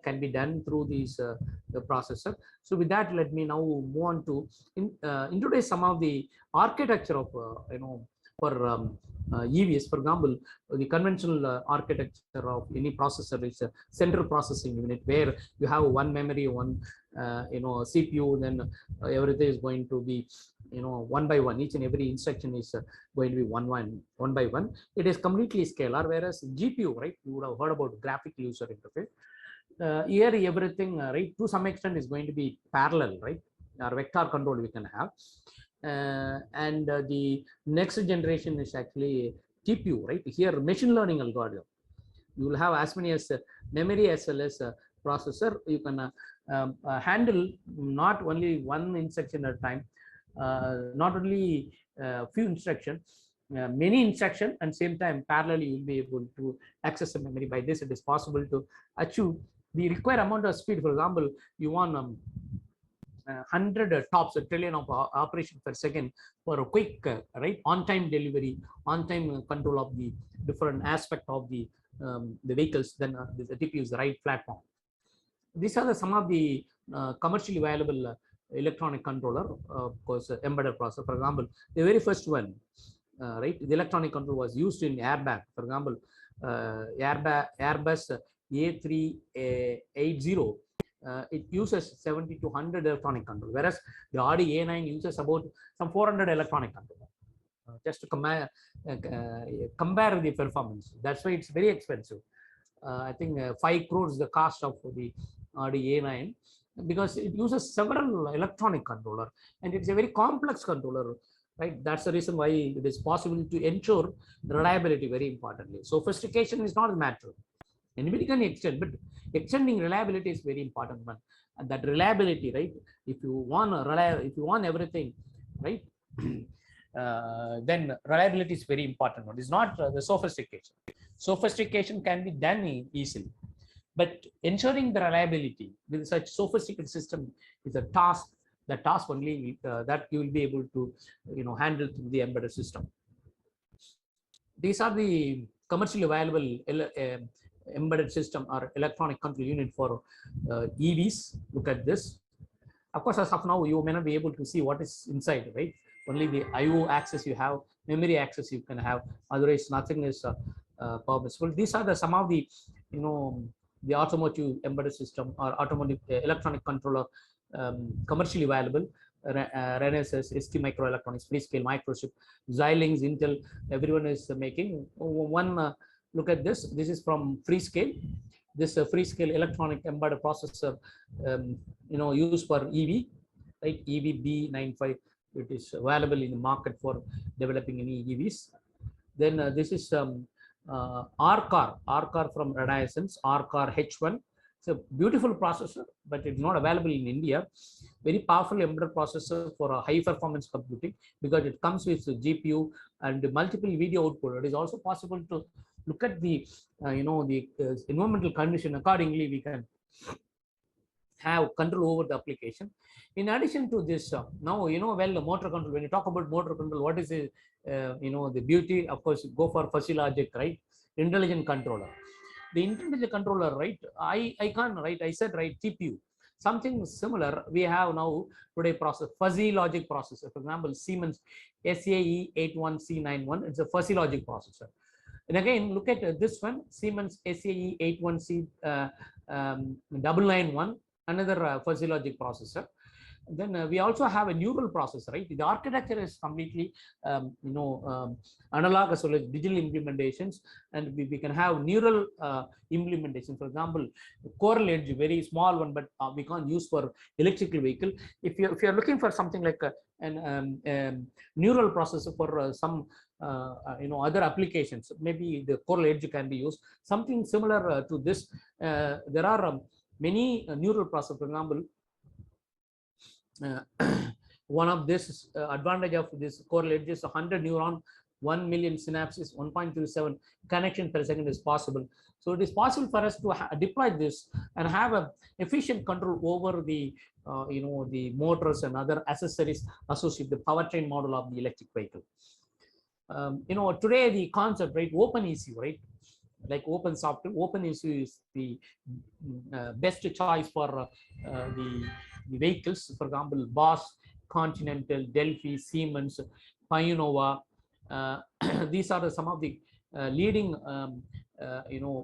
can be done through these the processor. So with that, let me now move on to introduce some of the architecture of for EVs. For example, the conventional architecture of any processor is a central processing unit where you have one memory, one CPU, then everything is going to be one by one. Each and every instruction is going to be one by one. It is completely scalar, whereas GPU, right, you would have heard about graphic user interface. Here everything, right, to some extent is going to be parallel, right, or vector control we can have. And the next generation is actually TPU, right? Here machine learning algorithm. You will have as many as memory as well as processor. You can handle not only one instruction at a time, not only few instructions, many instructions, and same time parallelly you will be able to access the memory. By this, it is possible to achieve the required amount of speed. For example, you want 100 tops, a trillion of operations per second for a quick, right, on-time delivery, on-time control of the different aspect of the vehicles. Then the TPU is the right platform. These are some of the commercially viable electronic controller, of course, embedded processor. For example, the very first one, right, the electronic control was used in airbag. For example, Airbus A380. It uses 70 to 100 electronic control, whereas the Audi A9 uses about some 400 electronic control. Just to compare the performance. That's why it's very expensive. I think 5 crores the cost of the Audi A9, because it uses several electronic controller, and it's a very complex controller, right? That's the reason why it is possible to ensure reliability very importantly. Sophistication is not a matter. Anybody can extend, but extending reliability is very important one. And that reliability, right? If you want everything, right? Then reliability is very important one. It's not the sophistication. Sophistication can be done easily, but ensuring the reliability with such sophisticated system is a task. The task only that you will be able to, handle through the embedded system. These are the commercially viable embedded system or electronic control unit for EVs. Look at this. Of course, as of now, you may not be able to see what is inside, right? Only the IO access you have, memory access you can have. Otherwise, nothing is permissible. These are some of the, the automotive embedded system or automotive electronic controller commercially viable. Renesas, ST Microelectronics, Freescale, Microchip, Xilinx, Intel, everyone is making one. Look at this. This is from Freescale. This Freescale electronic embedded processor, used for EV, right? EV B95. It is available in the market for developing any EVs. Then this is R-Car from Renaissance, R-Car H1. It's a beautiful processor, but it's not available in India. Very powerful embedded processor for a high performance computing, because it comes with GPU and multiple video output. It is also possible to look at the environmental condition accordingly. We can have control over the application. In addition to this, now the motor control. When you talk about motor control, what is the the beauty? Of course, go for fuzzy logic, right? Intelligent controller. The intelligent controller, right? I can't, right? I said, right, TPU. Something similar we have now today process, fuzzy logic processor. For example, Siemens SAE81C91. It's a fuzzy logic processor. And again, look at this one, Siemens SAE81C991, another fuzzy logic processor. Then we also have a neural processor, right? The architecture is completely, analog as well as digital implementations, and we can have neural implementation. For example, Coral Edge, very small one, but we can't use for electrical vehicle. If you're looking for something like an neural processor for some other applications, maybe the Coral Edge can be used. Something similar to this. There are many neural processors. For example, one of this advantage of this Coral Edge is 100 neuron, 1 million synapses, 1.27 connection per second is possible. So it is possible for us to deploy this and have a efficient control over the the motors and other accessories associated with the powertrain model of the electric vehicle. Today the concept, right, open ECU, right, like open software, open ECU is the best choice for the vehicles. For example, Bosch, Continental, Delphi, Siemens, Pionova. These are some of the leading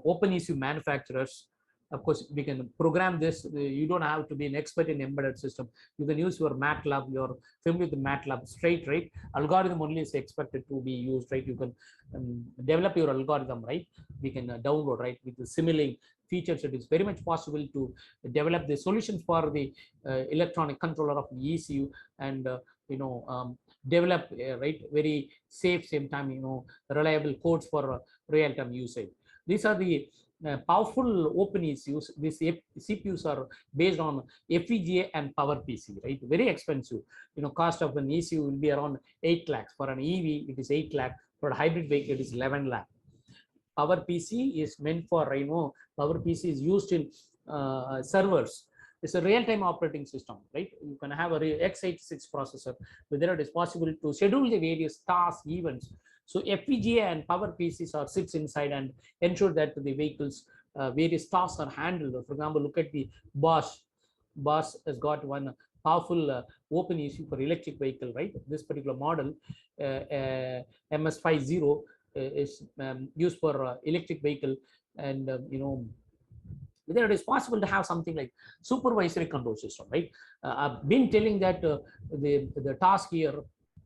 open ECU manufacturers. Of course, we can program this. You don't have to be an expert in embedded system. You can use your MATLAB. You're familiar with MATLAB straight, right? Algorithm only is expected to be used, right? You can develop your algorithm, right? We can download, right? With the simulating features, it is very much possible to develop the solutions for the electronic controller of the ECU and develop right, very safe, same time reliable codes for real-time usage. These are the powerful open ECUs. These CPUs are based on FPGA and PowerPC, right? Very expensive. Cost of an ECU will be around 8 lakhs. For an EV, it is 8 lakh. For a hybrid vehicle, it is 11 lakh. PowerPC is meant for, PowerPC is used in servers. It's a real-time operating system, right? You can have a x86 processor, whether it is possible to schedule the various tasks, events. So FPGA and power PCs are sits inside and ensure that the vehicles various tasks are handled. For example, look at the Bosch. Bosch has got one powerful open issue for electric vehicle, right? This particular model, MS50, is used for electric vehicle, and whether it is possible to have something like supervisory control system, right? I've been telling that the task here,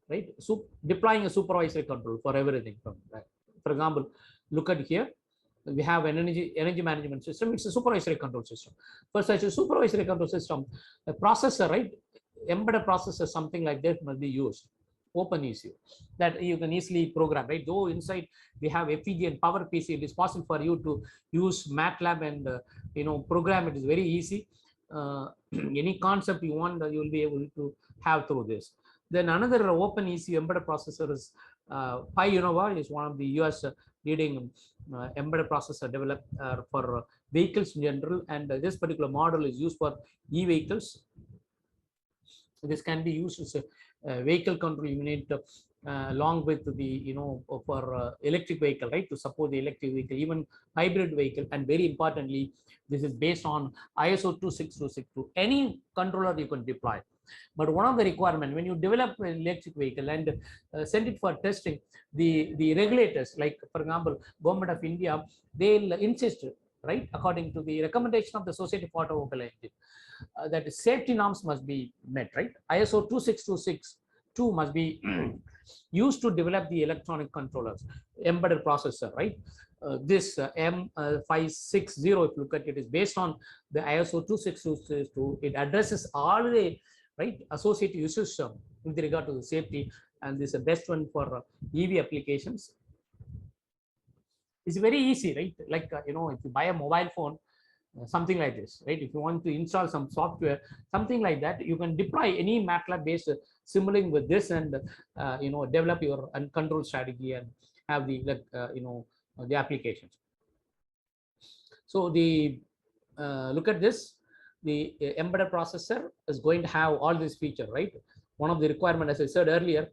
right? So deploying a supervisory control for everything. For example, look at here. We have an energy management system. It's a supervisory control system. For such a supervisory control system, a processor, right? Embedded processor, something like that must be used. Open issue that you can easily program, right? Though inside we have FPGA and power PC, it is possible for you to use MATLAB and program. It is very easy. Any concept you want, you will be able to have through this. Then another open ECU embedded processor is Pi Innova, is one of the US leading embedded processor developed for vehicles in general, and this particular model is used for e-vehicles. This can be used as a vehicle control unit along with the for electric vehicle, right, to support the electric vehicle, even hybrid vehicle. And very importantly, this is based on ISO 26262. Any controller you can deploy, but one of the requirements when you develop an electric vehicle and send it for testing, the regulators, like for example Government of India, they'll insist, right, according to the recommendation of the Society for Automobile Engine, that safety norms must be met, right? ISO 26262 must be used to develop the electronic controllers, embedded processor, right? This M560, if you look at it, is based on the ISO 26262. It addresses all the associated issues with regard to the safety, and this is the best one for EV applications. It's very easy, right? Like if you buy a mobile phone, something like this, right? If you want to install some software, something like that, you can deploy any MATLAB based simulating with this, and develop your control strategy and have the the applications. So the look at this, the embedded processor is going to have all these features, right? One of the requirement, as I said earlier,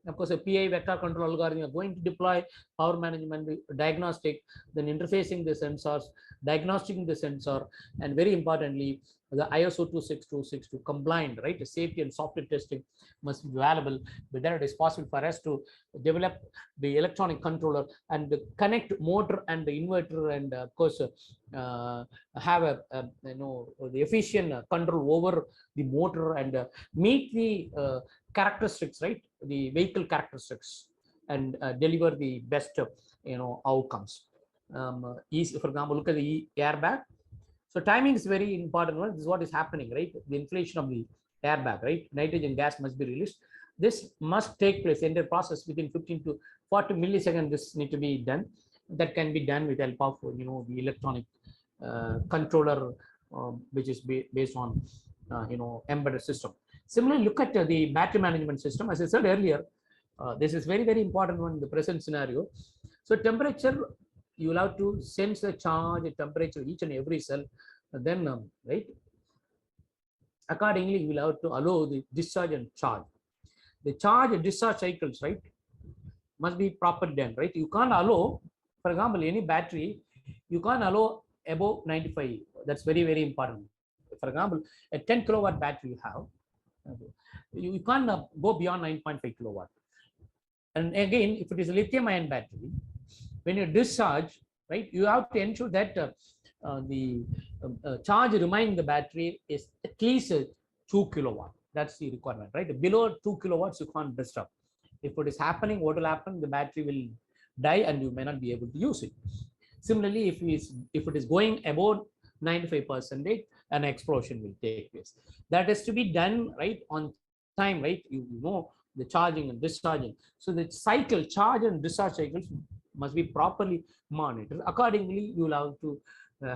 of course, a PI vector control algorithm are going to deploy power management, diagnostic, then interfacing the sensors, diagnostic the sensor, and very importantly, the ISO 26262 compliant, right? The safety and software testing must be available. Whether it is possible for us to develop the electronic controller and connect motor and the inverter, and of course have the efficient control over the motor, and meet the characteristics, right? The vehicle characteristics, and deliver the best outcomes. For example, look at the airbag. So timing is very important one. This is what is happening, right? The inflation of the airbag, right? Nitrogen gas must be released. This must take place in the process within 15 to 40 milliseconds. This need to be done. That can be done with help of the electronic controller, which is based on embedded system. Similarly, look at the battery management system. As I said earlier, this is very, very important one in the present scenario. So temperature, you will have to sense the charge, the temperature, each and every cell. And then, right, accordingly, you will have to allow the discharge and charge. The charge and discharge cycles, right, must be properly done, right? You can't allow, for example, any battery, you can't allow above 95. That's very, very important. For example, a 10 kilowatt battery you have, you can't go beyond 9.5 kilowatt. And again, if it is a lithium ion battery, when you discharge, right, you have to ensure that the charge remaining in the battery is at least 2 kilowatt. That's the requirement, right? Below 2 kilowatts, you can't disturb. If it is happening, what will happen? The battery will die and you may not be able to use it. Similarly, if it is going about 95%, an explosion will take place. That is to be done, right, on time, right? You know the charging and discharging. So the cycle, charge and discharge cycles must be properly monitored. Accordingly, you will have to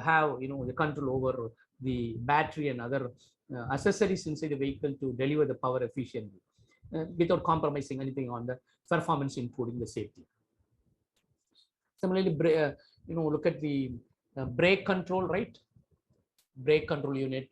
have the control over the battery and other accessories inside the vehicle to deliver the power efficiently without compromising anything on the performance, including the safety. Similarly, look at the brake control, right? Brake control unit.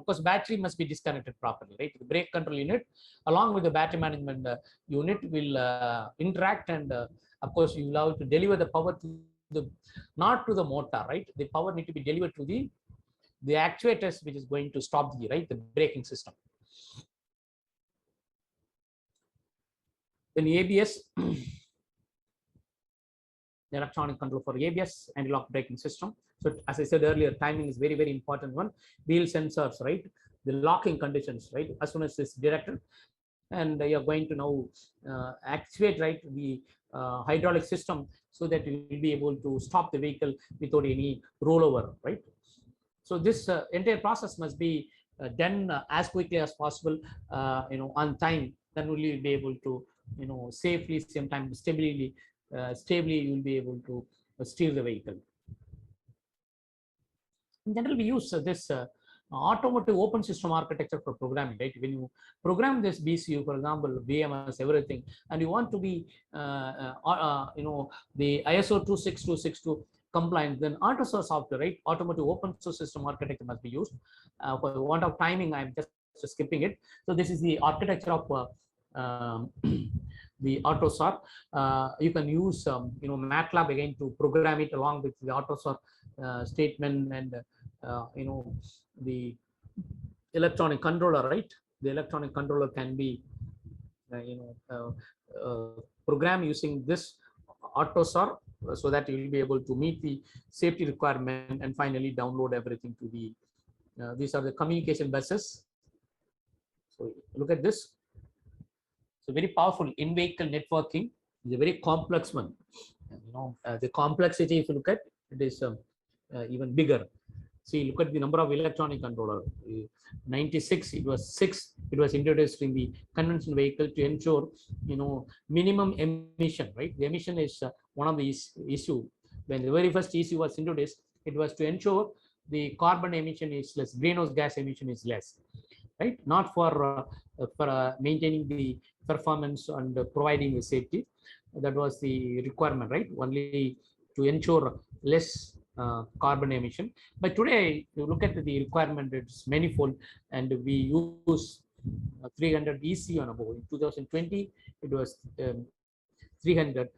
Of course, battery must be disconnected properly, right? The brake control unit, along with the battery management unit, will interact, and of course, you will have to deliver the power to the, not to the motor, right? The power need to be delivered to the actuators, which is going to stop the braking system. Then ABS, the electronic control for ABS, anti-lock braking system. So as I said earlier, timing is very, very important one. Wheel sensors, right? The locking conditions, right? As soon as it's directed, and you're going to now actuate, right, the hydraulic system, so that you will be able to stop the vehicle without any rollover, right? So this entire process must be done as quickly as possible, on time. Then will you be able to, safely, same time stably you will be able to steer the vehicle. In general, we use this automotive open system architecture for programming, right? When you program this BCU, for example, BMS, everything, and you want to be, the ISO 26262 compliant, then AutoSAR software, right? Automotive open source system architecture must be used. For want of timing, I'm just skipping it. So this is the architecture of the AutoSAR. You can use MATLAB again to program it along with the AutoSAR statement, and the electronic controller, right? The electronic controller can be programmed using this AutoSAR, so that you will be able to meet the safety requirement, and finally download everything to the these are the communication buses. So look at this. So very powerful in-vehicle networking is a very complex one. The complexity, if you look at it, is even bigger. See, look at the number of electronic controller. 96, it was 6. It was introduced in the conventional vehicle to ensure, minimum emission, right? The emission is one of the issue. When the very first issue was introduced, it was to ensure the carbon emission is less, greenhouse gas emission is less, right? Not for maintaining the performance and providing the safety. That was the requirement, right? Only to ensure less carbon emission. But today, you look at the requirement, it's manifold, and we use 300 EC on above. In 2020, it was 300.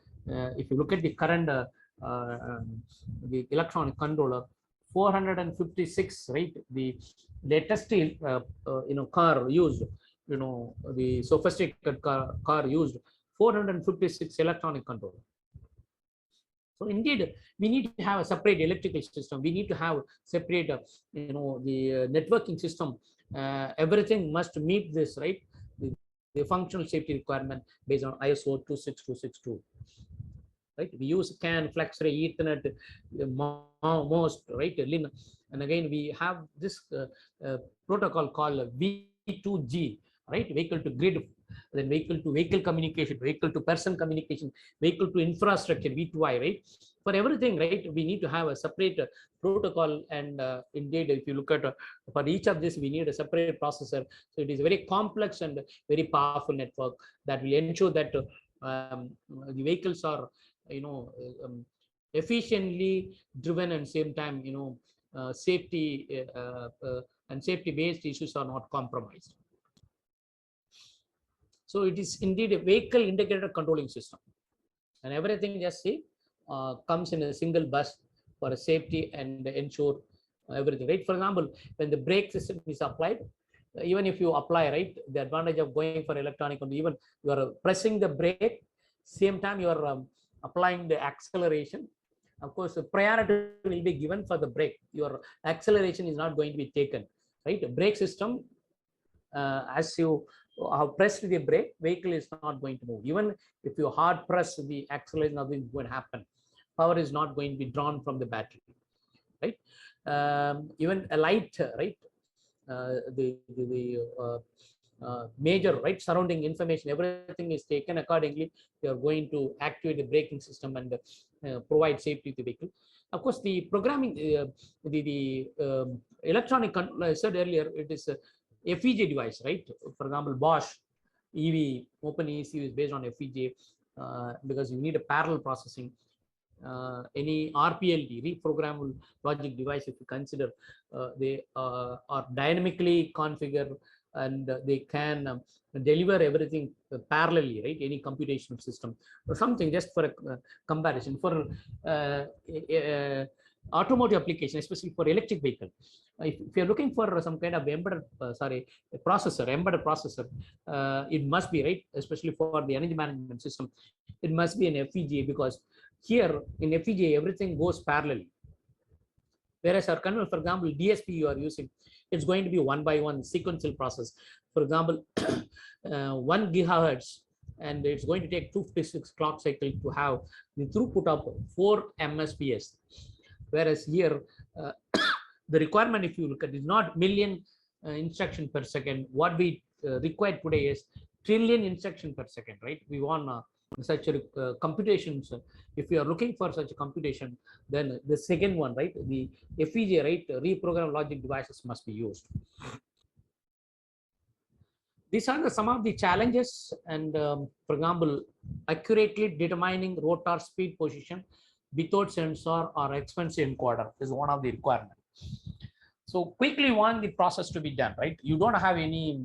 If you look at the current the electronic controller, 456, right? The latest car used, the sophisticated car used 456 electronic controller. So indeed, we need to have a separate electrical system. We need to have separate, the networking system. Everything must meet this, right? The functional safety requirement based on ISO 26262. Right? We use CAN, FlexRay, Ethernet, most, right? And again, we have this protocol called V2G, right? Vehicle to grid, then vehicle to vehicle communication, vehicle to person communication, vehicle to infrastructure, V2I, right? For everything, right, we need to have a separate protocol. And indeed, if you look at for each of this, we need a separate processor. So it is a very complex and very powerful network that will ensure that the vehicles are, efficiently driven, and same time, safety and safety-based issues are not compromised. So it is indeed a vehicle integrated controlling system, and everything just see comes in a single bus for safety and ensure everything, right? For example, when the brake system is applied, even if you apply, right, the advantage of going for electronic, even you are pressing the brake, same time you are applying the acceleration. Of course, the priority will be given for the brake. Your acceleration is not going to be taken, right? The brake system, as you have pressed the brake, vehicle is not going to move. Even if you hard press the acceleration, nothing is going to happen. Power is not going to be drawn from the battery, right? Even a light, right? Major, right, surrounding information, everything is taken accordingly. You are going to activate the braking system and provide safety to the vehicle. Of course, the programming, the electronic, I said earlier, it is a FEJ device, right? For example, Bosch EV, Open ECU is based on FEJ because you need a parallel processing. any RPLD, reprogrammable logic device, if you consider, they are dynamically configured, and they can deliver everything parallelly, right? Any computational system or something, just for a comparison. For automotive application, especially for electric vehicle, if you're looking for some kind of embedded embedded processor, it must be, right, especially for the energy management system, it must be an FPGA, because here in FPGA everything goes parallelly. Whereas our conventional, for example, DSP you are using, it's going to be one by one sequential process. For example, 1 gigahertz, and it's going to take 256 clock cycle to have the throughput of 4 MSPS. Whereas here, the requirement, if you look at, is not million instruction per second. What we require today is trillion instruction per second, right? We want such computations. If you are looking for such a computation, then the second one, right, the FPGA, right, reprogrammed logic devices must be used. These are some of the challenges, and for example, accurately determining rotor speed position without sensor or expensive encoder is one of the requirements. So quickly want the process to be done, right? You don't have any,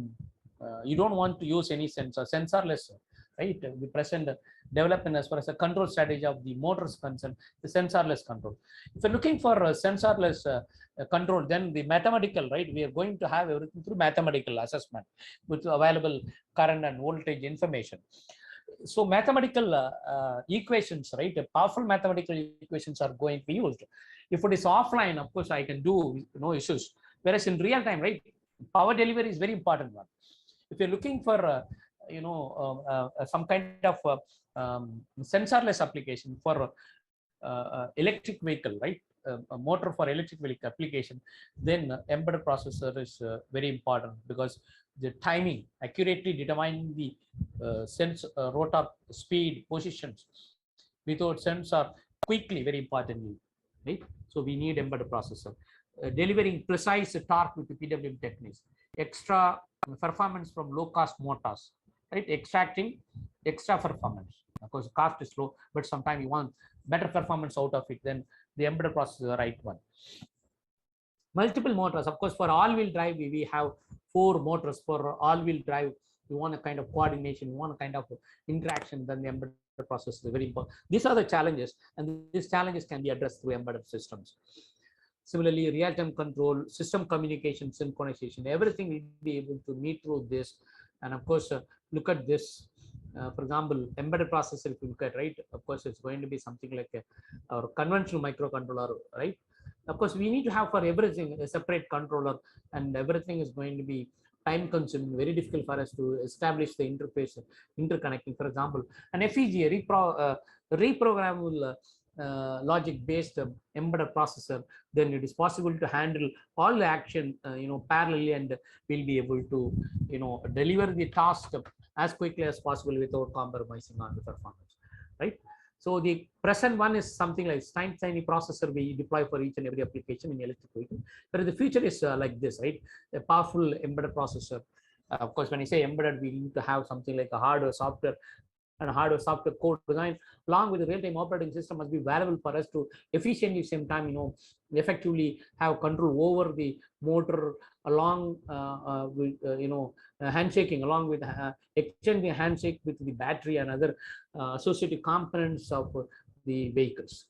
you don't want to use any sensor, sensorless, right? The present development as far as the control strategy of the motor is concerned, the sensorless control. If you're looking for a sensorless control, then the mathematical, right? We are going to have everything through mathematical assessment with available current and voltage information. So mathematical equations, right? Powerful mathematical equations are going to be used. If it is offline, of course, I can do no issues. Whereas in real time, right, power delivery is very important one. If you're looking for some kind of sensorless application for electric vehicle, right, a motor for electric vehicle application, then embedded processor is very important, because the timing, accurately determining the rotor speed positions without sensor quickly, very importantly, right? So we need embedded processor. Delivering precise torque with the PWM techniques, extra performance from low cost motors, right? Extracting extra performance. Of course, cost is low, but sometimes you want better performance out of it, then the embedded processor is the right one. Multiple motors, of course, for all-wheel drive, we have 4 motors. For all-wheel drive, you want a kind of coordination, you want a kind of interaction, then the embedded processor is very important. These are the challenges, and these challenges can be addressed through embedded systems. Similarly, real-time control, system communication, synchronization, everything will be able to meet through this. And of course, look at this. For example, embedded processor, if you look at, right, of course, it's going to be something like our conventional microcontroller, right? Of course, we need to have for everything a separate controller, and everything is going to be time consuming, very difficult for us to establish the interface, interconnecting. For example, an FPGA reprogrammable logic based embedded processor, then it is possible to handle all the action parallelly, and we'll be able to deliver the task as quickly as possible without compromising on the performance, right? So the present one is something like tiny processor we deploy for each and every application in electric vehicle, but the future is like this, right? A powerful embedded processor. Of course, when I say embedded, we need to have something like a hardware, software, and hardware software code design along with the real-time operating system must be valuable for us to efficiently same time effectively have control over the motor along with handshaking, along with extending handshake with the battery and other associated components of the vehicles.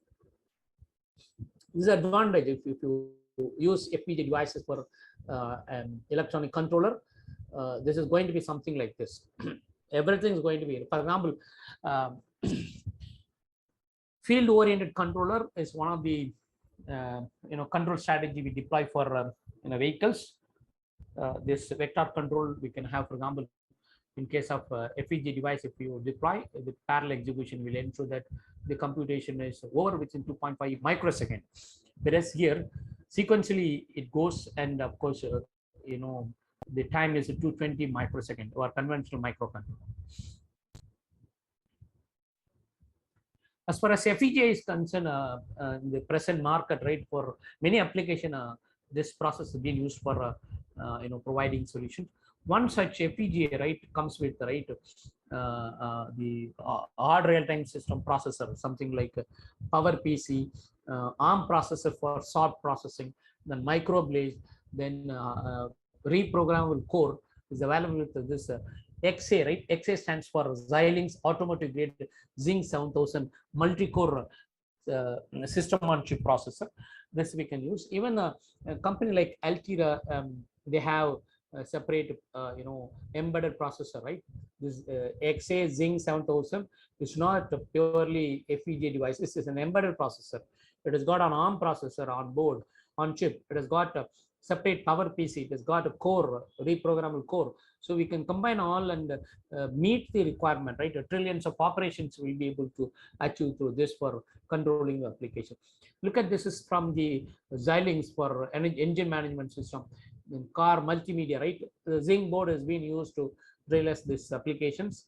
This is advantage if you use FPGA devices for an electronic controller. This is going to be something like this. Everything is going to be, for example, field-oriented controller is one of the control strategy we deploy for vehicles. This vector control we can have, for example, in case of FPGA device, if you deploy with parallel execution, will ensure that the computation is over within 2.5 microseconds. Whereas here, sequentially it goes, and of course, the time is 220 microseconds or conventional microcontroller. As far as FPGA is concerned, the present market, right, for many applications, this process is being used for providing solutions. One such FPGA, right, comes with, right, hard real-time system processor, something like Power PC, ARM processor for soft processing, then microblaze, then reprogrammable core is available with this XA, right? XA stands for Xilinx Automotive Grade Zinc 7000 multi-core system on chip processor. This we can use. Even a company like Altera, they have a separate embedded processor, right? This XA Zinc 7000 is not a purely FPGA device. This is an embedded processor. It has got an ARM processor on board, on chip. It has got a separate Power PC. It has got a core, reprogrammable core. So we can combine all and meet the requirement, right? Trillions of operations will be able to achieve through this for controlling the application. Look at this is from the Xilinx for engine management system, car multimedia, right? The Zinc board has been used to realize these applications.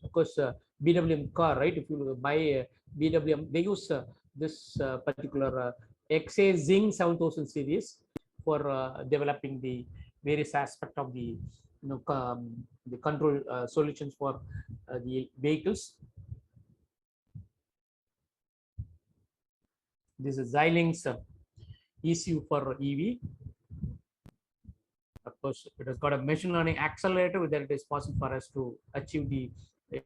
Of course, BWM car, right? If you buy BWM, they use this particular XA Zinc 7000 series for developing the various aspect of the the control solutions for the vehicles. This is Xilinx ECU for EV. Of course, it has got a machine learning accelerator whether it is possible for us to achieve the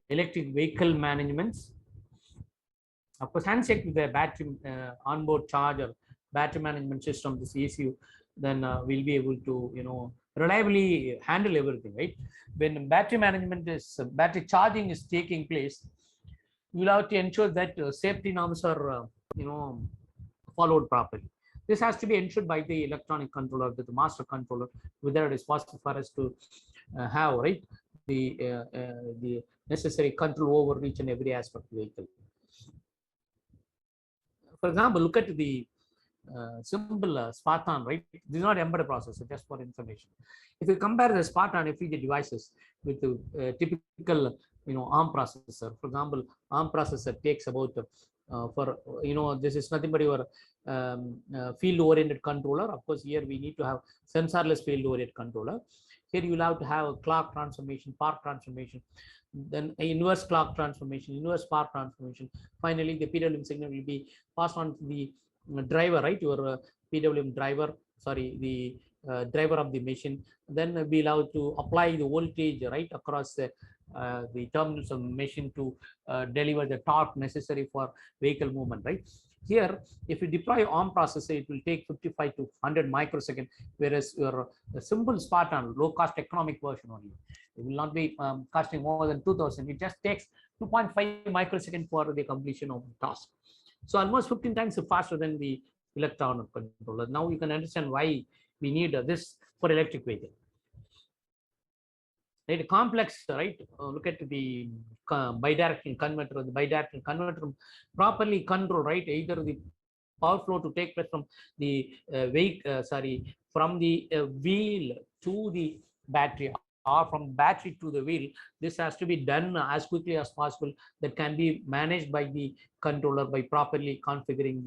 electric vehicle management. Of course, handshake with the battery onboard charger, battery management system, this ECU, then we'll be able to reliably handle everything, right? When battery management is battery charging is taking place, you'll have to ensure that safety norms are followed properly. This has to be ensured by the electronic controller, the master controller, whether it is possible for us to have, right, the necessary control over each and every aspect of the vehicle. For example, look at the simple Spartan, right? This is not embedded processor, just for information. If you compare the Spartan FPGA devices with the typical ARM processor, for example, ARM processor takes about this is nothing but your field-oriented controller. Of course, here we need to have sensorless field-oriented controller. Here you will have to have a clock transformation, park transformation, then inverse clock transformation, inverse park transformation. Finally, the PWM signal will be passed on to the driver, right? Your PWM driver, sorry, the driver of the machine. Then be allowed to apply the voltage, right, across the terminals of the machine to deliver the torque necessary for vehicle movement, right? Here, if you deploy ARM processor, it will take 55 to 100 microseconds, whereas your simple Spartan, low-cost economic version only, it will not be costing more than 2,000. It just takes 2.5 microseconds for the completion of the task. So almost 15 times faster than the electronic controller. Now you can understand why we need this for electric vehicle. Right, complex, right? Look at the bidirectional converter. The bidirectional converter properly control, right? Either the power flow to take place from the from the wheel to the battery, or from battery to the wheel. This has to be done as quickly as possible. That can be managed by the controller by properly configuring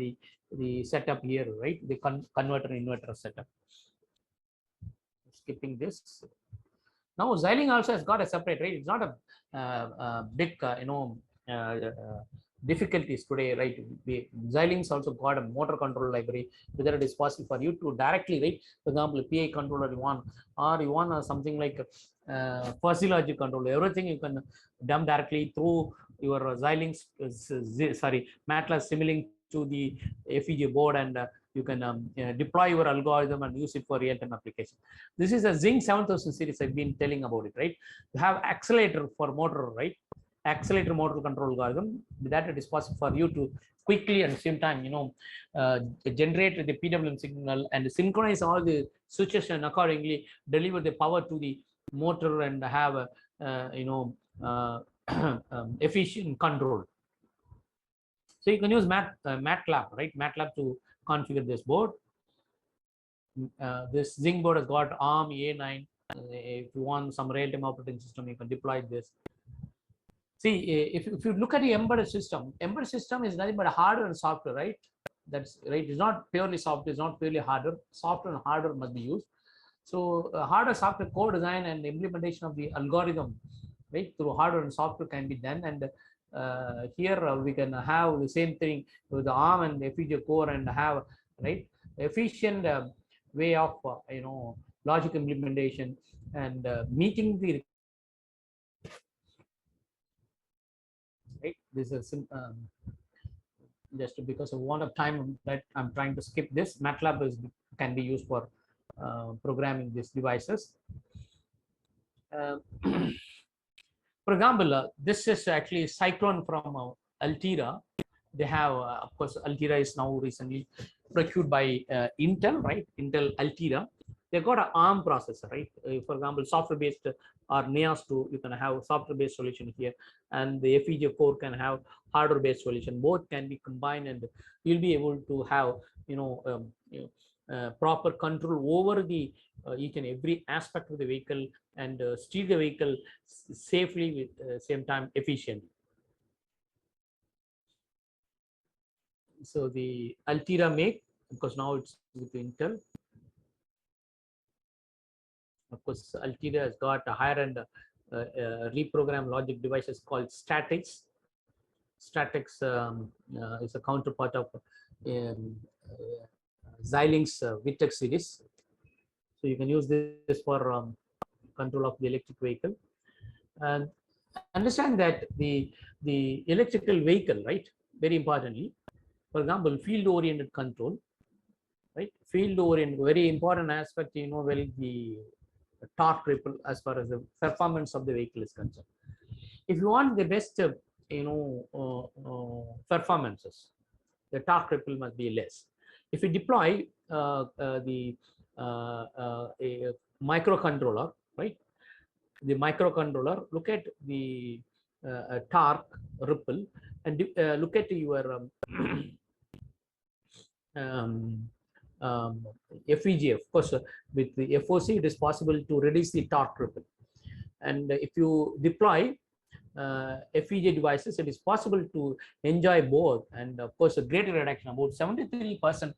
the setup here, right? The converter inverter setup. Skipping this. Now Xilinx also has got a separate, right? It's not a big difficulties today, right? Xilinx also got a motor control library, whether it is possible for you to directly, right? For example, PI controller you want, or you want something like fuzzy logic controller. Everything you can dump directly through your Xilinx, MATLAB Simulink to the FPGA board, and you can deploy your algorithm and use it for real-time application. This is a Zinc 7000 series. I've been telling about it, right? You have accelerator for motor, right? Accelerator motor control algorithm. With that, it is possible for you to quickly at the same time, generate the PWM signal and synchronize all the switches and accordingly deliver the power to the motor and have efficient control. So you can use MATLAB, right? MATLAB to configure this board. This Zinc board has got ARM A9. If you want some real-time operating system, you can deploy this. See, if you look at the embedded system is nothing but hardware and software, right? That's right. It's not purely software. It's not purely hardware. Software and hardware must be used. So hardware, software, core design and implementation of the algorithm right? Through hardware and software can be done. And here we can have the same thing with the ARM and the FPGA core, and have, right, efficient way of logic implementation, and meeting the, right. This is just because of want of time that I'm trying to skip this. MATLAB can be used for programming these devices. For example, this is actually Cyclone from Altera. They have, of course, Altera is now recently procured by Intel, right? Intel Altera. They got an ARM processor, right? For example, software-based or NEOS 2, you can have software-based solution here, and the FPGA core can have hardware-based solution. Both can be combined, and you'll be able to have, proper control over the each and every aspect of the vehicle, and steer the vehicle safely with same time efficiently. So the Altera make, because now it's with Intel. Of course, Altera has got a higher end reprogram logic devices called Statics. Statics is a counterpart of Xilinx Vitex series. So you can use this for control of the electric vehicle. And understand that the electrical vehicle, right, very importantly, for example, field oriented control, right, field oriented, very important aspect, well, the torque ripple as far as the performance of the vehicle is concerned. If you want the best performances, the torque ripple must be less. If you deploy a microcontroller, right, the microcontroller, look at the torque ripple, and look at your FPGA. Of course, with the FOC, it is possible to reduce the torque ripple. And if you deploy FPGA devices, it is possible to enjoy both. And of course, a greater reduction, about 73%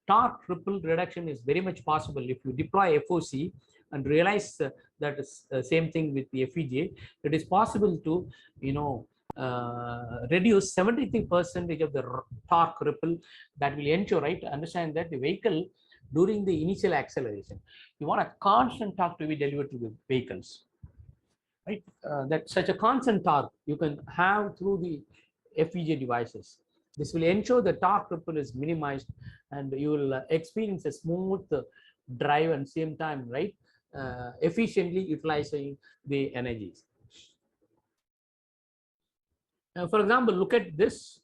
torque ripple reduction is very much possible if you deploy FOC and realize that is same thing with the FPGA. It is possible to, reduce 73% of the torque ripple. That will ensure, right, understand that the vehicle during the initial acceleration, you want a constant torque to be delivered to the vehicles, right? That such a constant torque you can have through the FPGA devices. This will ensure the torque ripple is minimized, and you will experience a smooth drive and same time, right, efficiently utilizing the energies. For example, look at this,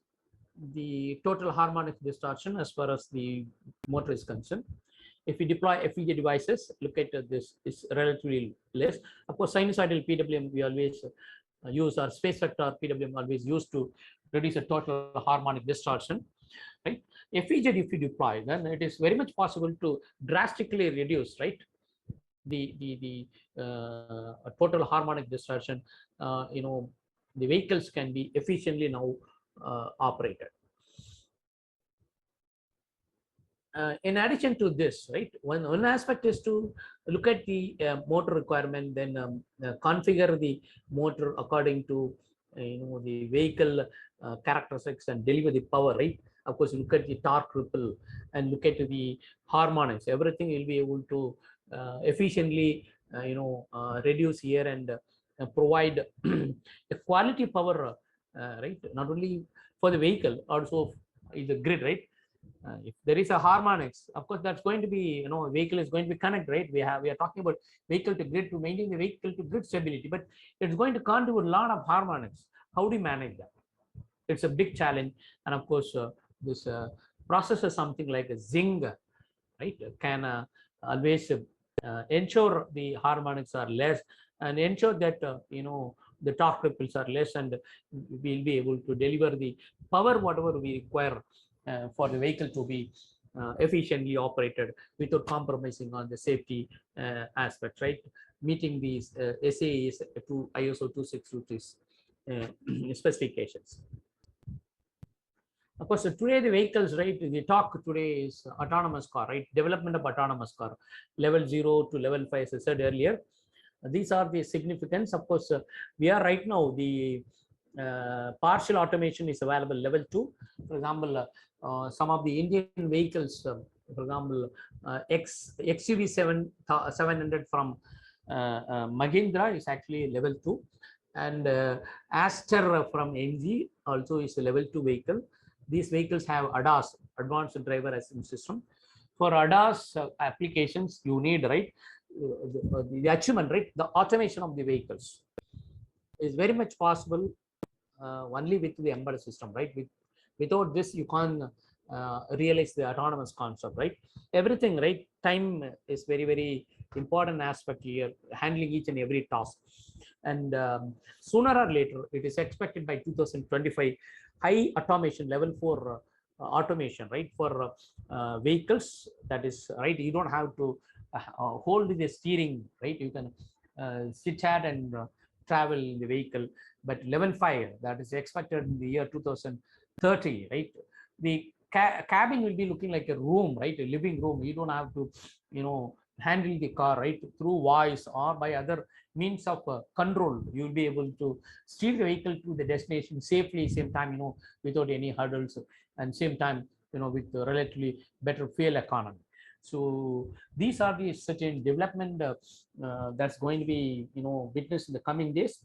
the total harmonic distortion as far as the motor is concerned. If we deploy FPGA devices, look at this, is relatively less. Of course, sinusoidal PWM we always use, or space vector PWM always used to reduce the total harmonic distortion, right? FPGA, if you deploy, then it is very much possible to drastically reduce, right, the total harmonic distortion. The vehicles can be efficiently now operated. In addition to this, right, one aspect is to look at the motor requirement, then configure the motor according to the vehicle characteristics and deliver the power, right? Of course, look at the torque ripple and look at the harmonics. Everything will be able to efficiently reduce here and provide a quality power, right? Not only for the vehicle, also is the grid, right? If there is a harmonics, of course, that's going to be, vehicle is going to be connected, right? We are talking about vehicle to grid to maintain the vehicle to grid stability, but it's going to contribute a lot of harmonics. How do you manage that? It's a big challenge. And of course, this processor, something like a Zing, right, can always ensure the harmonics are less and ensure that the torque ripples are less, and we'll be able to deliver the power whatever we require for the vehicle to be efficiently operated without compromising on the safety aspect, right? Meeting these SAEs to ISO 2623 specifications. Of course, today the vehicles, right, the talk today is autonomous car, right? Development of autonomous car, level 0 to level 5, as I said earlier. These are the significance. Of course, we are right now the partial automation is available level 2. For example, some of the Indian vehicles, for example, XUV 700 from Mahindra is actually level 2, and Aster from MG also is a level 2 vehicle. These vehicles have ADAS, Advanced Driver Assistance System. For ADAS applications, you need, right, the achievement, right, the automation of the vehicles is very much possible only with the embedded system, right? Without this, you can't realize the autonomous concept, right? Everything, right? Time is very, very important aspect here, handling each and every task. And sooner or later, it is expected by 2025, high automation level 4 automation, right? For vehicles, that is, right? You don't have to hold the steering, right? You can sit at and travel in the vehicle. But level 5, that is expected in the year 2030, right? The cabin will be looking like a room, right? A living room. You don't have to, handle the car, right? Through voice or by other means of control. You'll be able to steer the vehicle to the destination safely, same time, without any hurdles, and same time, with relatively better fuel economy. So these are the certain development that's going to be, witnessed in the coming days.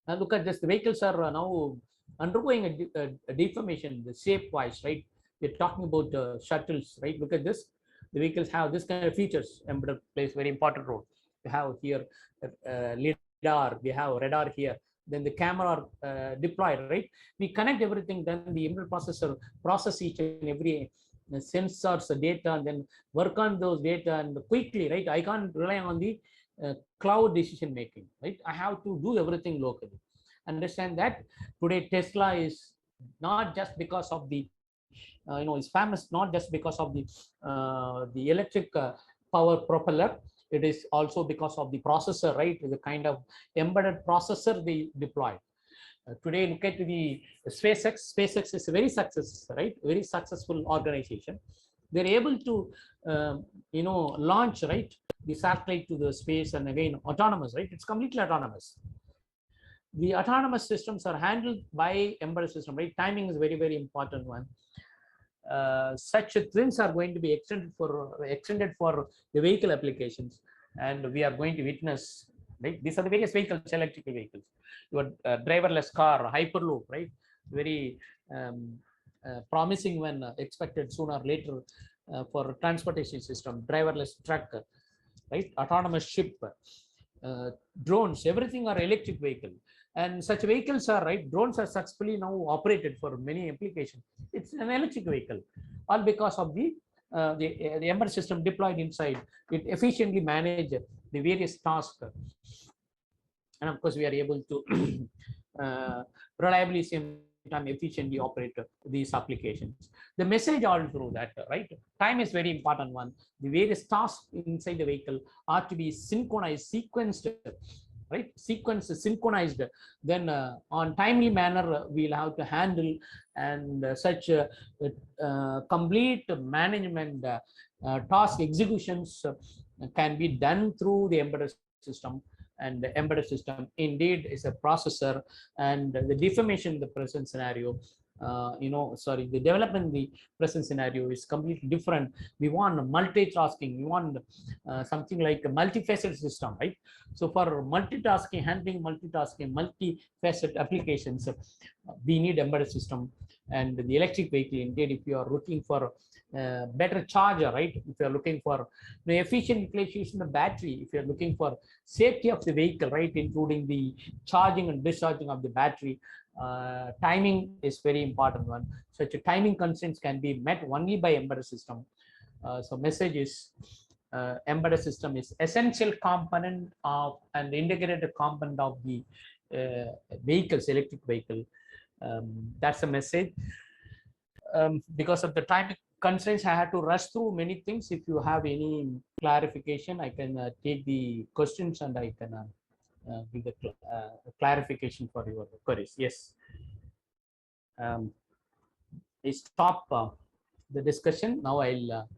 And look at this, the vehicles are now undergoing a deformation, the shape wise, right? We're talking about shuttles, right? Look at this. The vehicles have this kind of features. Embedded plays very important role. We have here lidar, we have radar here. Then the camera deployed, right? We connect everything. Then the embedded processor process each and every sensors, data, and then work on those data and quickly, right? I can't rely on the cloud decision making, right? I have to do everything locally. Understand that today Tesla is not just because of the is famous not just because of the electric power propeller. It is also because of the processor, right? The kind of embedded processor they deploy. Today, look at the SpaceX. SpaceX is a very successful, right? Very successful organization. They're able to, launch, right, the satellite to the space, and again, autonomous, right? It's completely autonomous. The autonomous systems are handled by embedded system, right? Timing is very, very important one. Such things are going to be extended for the vehicle applications, and we are going to witness, right? These are the various vehicles, electrical vehicles. Your driverless car, hyperloop, right? Very promising when expected sooner or later for transportation system, driverless truck, right? Autonomous ship, drones, everything are electric vehicle. And such vehicles are, right, drones are successfully now operated for many applications. It's an electric vehicle, all because of the embedded system deployed inside. It efficiently manage the various tasks, and of course we are able to reliably, same time efficiently operate these applications. The message all through that, right? Time is very important one. The various tasks inside the vehicle are to be synchronized, sequenced, right? Sequence is synchronized. Then on timely manner, we'll have to handle, and such complete management task executions can be done through the embedded system. And the embedded system indeed is a processor, and the deformation in the present scenario, the development in the present scenario is completely different. We want multitasking. We want something like a multifaceted system, right? So for multitasking, handling multitasking, multifaceted applications, we need embedded system. And the electric vehicle, indeed, if you are looking for better charger, right? If you are looking for efficient utilization of the battery, if you are looking for safety of the vehicle, right, including the charging and discharging of the battery, timing is very important one. Such timing constraints can be met only by embedded system. So message is embedded system is essential component of and integrated component of the vehicles, electric vehicle. That's a message. Because of the time constraints, I had to rush through many things. If you have any clarification, I can take the questions and I can give the clarification for your queries. Yes. I stop the discussion. Now I'll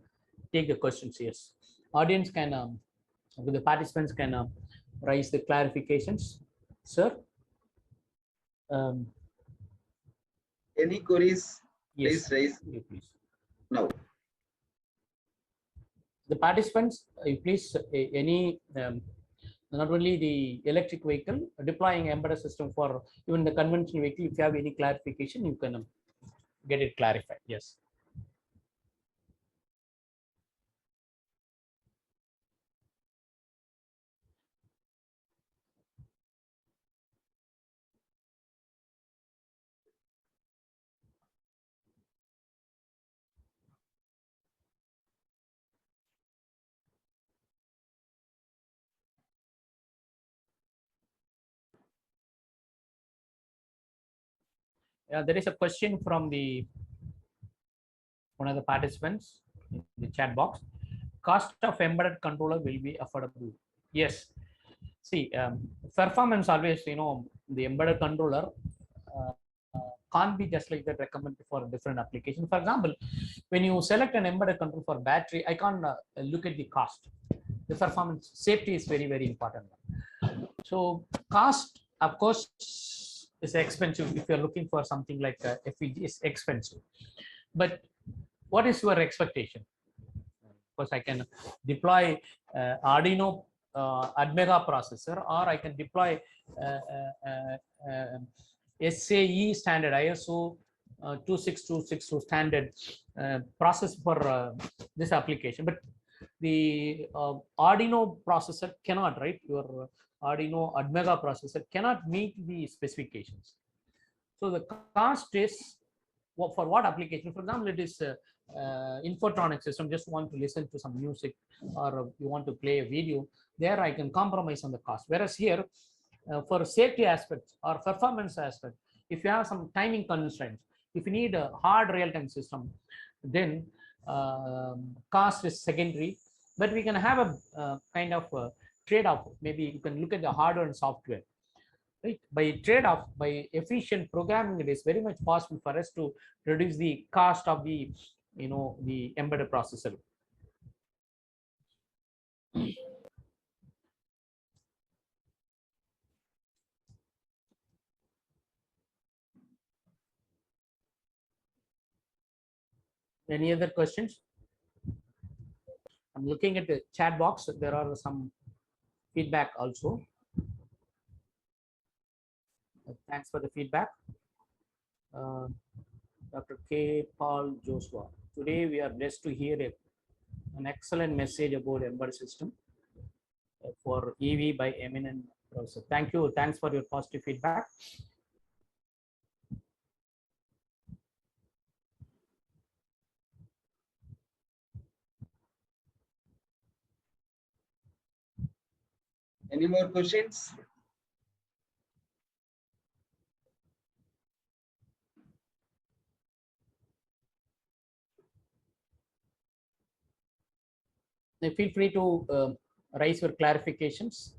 take the questions. Yes. Audience can The participants can raise the clarifications. Sir? Any queries, Yes, please raise please. now. The participants, please, any, not only the electric vehicle, deploying embedded system for even the conventional vehicle, if you have any clarification, you can get it clarified. Yes. There is a question from the one of the participants in the chat box. Cost of embedded controller will be affordable. Yes. See, performance always, the embedded controller can't be just like that recommended for a different application. For example, when you select an embedded control for battery, I can't look at the cost. The performance safety is very, very important. So cost, of course, is expensive. If you're looking for something like FEG, is expensive. But what is your expectation? Of course, I can deploy Arduino Admega processor, or I can deploy SAE standard ISO 26262 standard process for this application. But the Arduino processor cannot, right? Your Arduino Admega processor cannot meet the specifications. So the cost is for what application? For example, it is infotronic system, just want to listen to some music, or you want to play a video, there I can compromise on the cost. Whereas here, for safety aspects or performance aspect, if you have some timing constraints, if you need a hard real-time system, then cost is secondary. But we can have a kind of a trade-off. Maybe you can look at the hardware and software. Right? By trade-off, by efficient programming, it is very much possible for us to reduce the cost of the, the embedded processor. Any other questions? I'm looking at the chat box. There are some feedback also. Thanks for the feedback. Dr. K. Paul Joshua. Today we are blessed to hear an excellent message about embedded system for EV by eminent professor. Thank you. Thanks for your positive feedback. Any more questions? Feel free to raise your clarifications.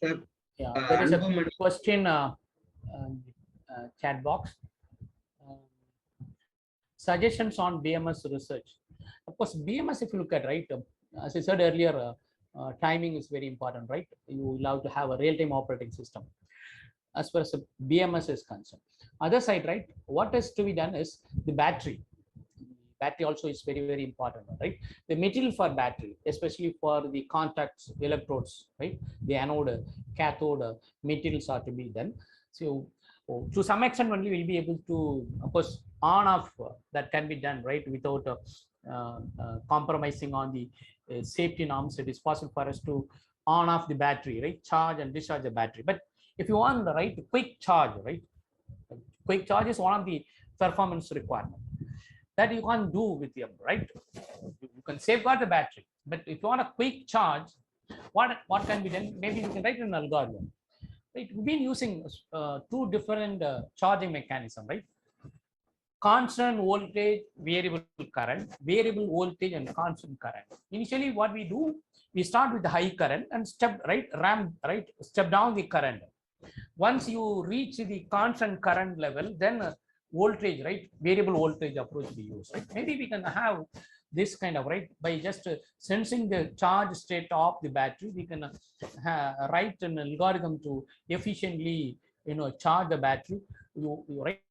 Sir, Yeah, there is a question chat box. Suggestions on BMS research. Of course, BMS, if you look at, right, as I said earlier, timing is very important, right? You love to have a real-time operating system as far as the BMS is concerned. Other side, right, what has to be done is the battery. Battery also is very, very important, right? The material for battery, especially for the contacts, electrodes, right? The anode, cathode materials are to be done. So to some extent only we'll be able to, of course, on off that can be done, right, without compromising on the safety norms. It is possible for us to on off the battery, right, charge and discharge the battery. But if you want the right quick charge, right, quick charge is one of the performance requirement that you can't do with them, right? You can safeguard the battery, but if you want a quick charge, what can be done? Maybe you can write an algorithm. Right? We've been using two different charging mechanism, right? Constant voltage, variable current, variable voltage, and constant current. Initially, what we do, we start with the high current and step down the current. Once you reach the constant current level, then voltage, right? Variable voltage approach we use, right? Maybe we can have this kind of, right, by just sensing the charge state of the battery, we can write an algorithm to efficiently, charge the battery. You write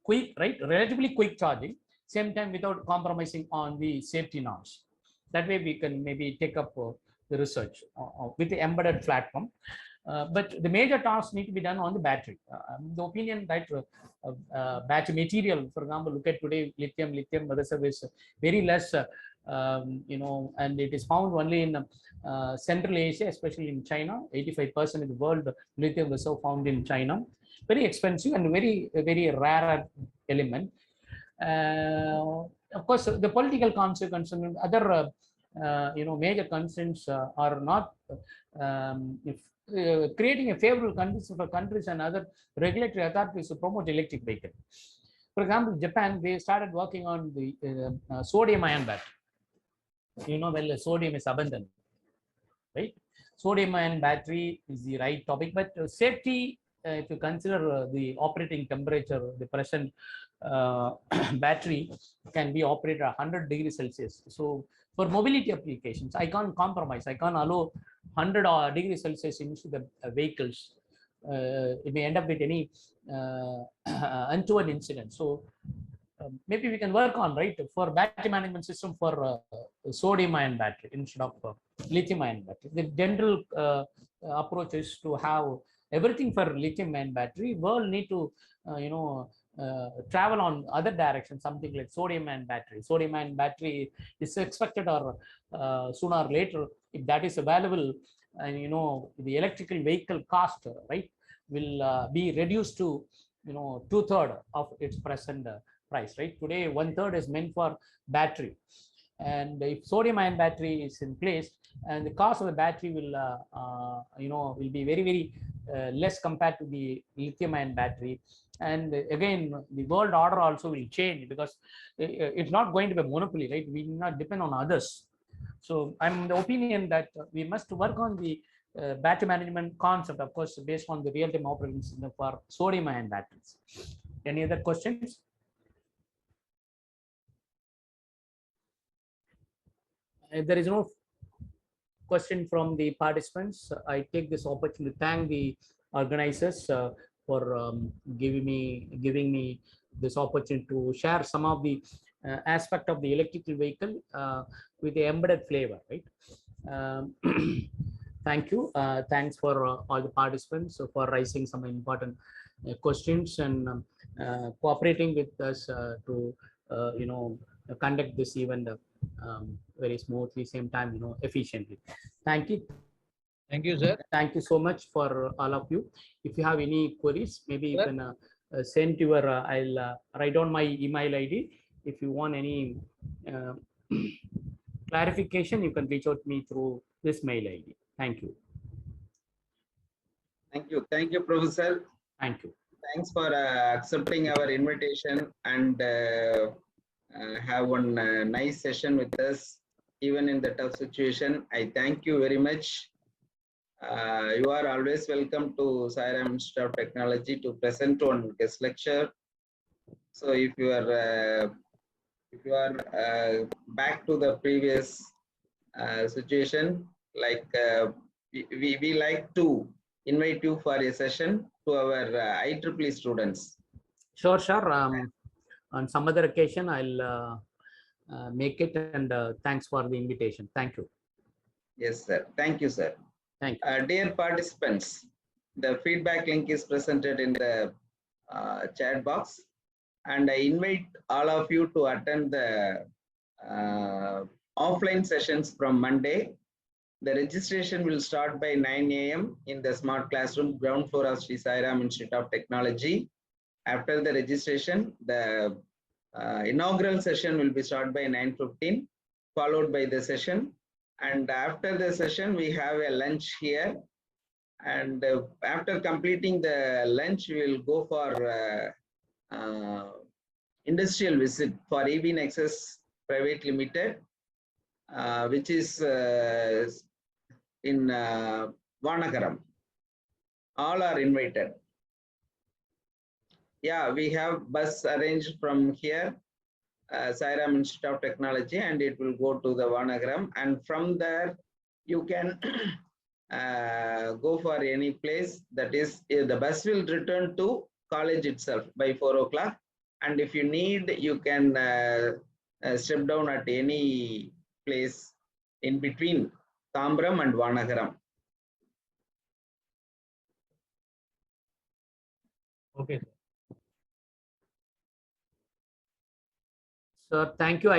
quick, right, relatively quick charging, same time without compromising on the safety norms. That way we can maybe take up the research with the embedded platform. But the major tasks need to be done on the battery. The opinion that battery material, for example, look at today, lithium reserve is very less, and it is found only in Central Asia, especially in China. 85% of the world lithium reserve found in China. Very expensive and very rare element. Of course, the political consequences and other major concerns are not creating a favorable condition for countries and other regulatory authorities to promote electric vehicle. For example, Japan, they started working on the sodium-ion battery. Well, sodium is abundant, right? Sodium-ion battery is the right topic, but safety, if you consider the operating temperature, the present battery can be operated at 100 degrees Celsius. So for mobility applications, I can't compromise. I can't allow 100 degrees Celsius into the vehicles. It may end up with any untoward incident. So maybe we can work on, right, for battery management system for sodium-ion battery instead of lithium-ion battery. The general approach is to have everything for lithium-ion battery. World need to, travel on other directions, something like sodium-ion battery. Sodium-ion battery is expected, or sooner or later, if that is available, and the electrical vehicle cost, right, will be reduced to 2/3 of its present price, right? Today 1/3 is meant for battery, and if sodium-ion battery is in place, and the cost of the battery will be very less compared to the lithium-ion battery. And again, the world order also will change, because it's not going to be a monopoly, right? We will not depend on others. So I'm the opinion that we must work on the battery management concept, of course, based on the real-time operating system for sodium-ion batteries. Any other questions? If there is no question from the participants, I take this opportunity to thank the organizers for giving me this opportunity to share some of the aspect of the electrical vehicle with the embedded flavor, right? Thank you. Thanks for all the participants for raising some important questions and cooperating with us to conduct this event very smoothly, same time efficiently. Thank you. Thank you, sir. Thank you so much for all of you. If you have any queries, maybe you can send to your I'll write down my email ID. If you want any clarification, you can reach out to me through this mail ID. Thank you. Thank you, Professor. Thank you. Thanks for accepting our invitation and have one nice session with us, even in the tough situation. I thank you very much. You are always welcome to Sairam Institute of Technology to present on guest lecture. So if you are back to the previous situation, like we like to invite you for a session to our IEEE students. Sure. On some other occasion, I'll make it, and thanks for the invitation. Thank you. Yes, sir. Thank you, sir. Thank you. Dear participants, the feedback link is presented in the chat box, and I invite all of you to attend the offline sessions from Monday. The registration will start by 9 a.m. in the smart classroom, ground floor of Sri Sairam Institute of Technology. After the registration, the inaugural session will be started by 9:15, followed by the session. And after the session, we have a lunch here. And after completing the lunch, we will go for industrial visit for EV Nexus Private Limited, which is in Rathnakannan. All are invited. Yeah, we have bus arranged from here, Sairam Institute of Technology, and it will go to the Vanagaram. And from there, you can go for any place. That is, the bus will return to college itself by 4 o'clock. And if you need, you can step down at any place in between Tambram and Vanagaram. Okay. Sir, thank you.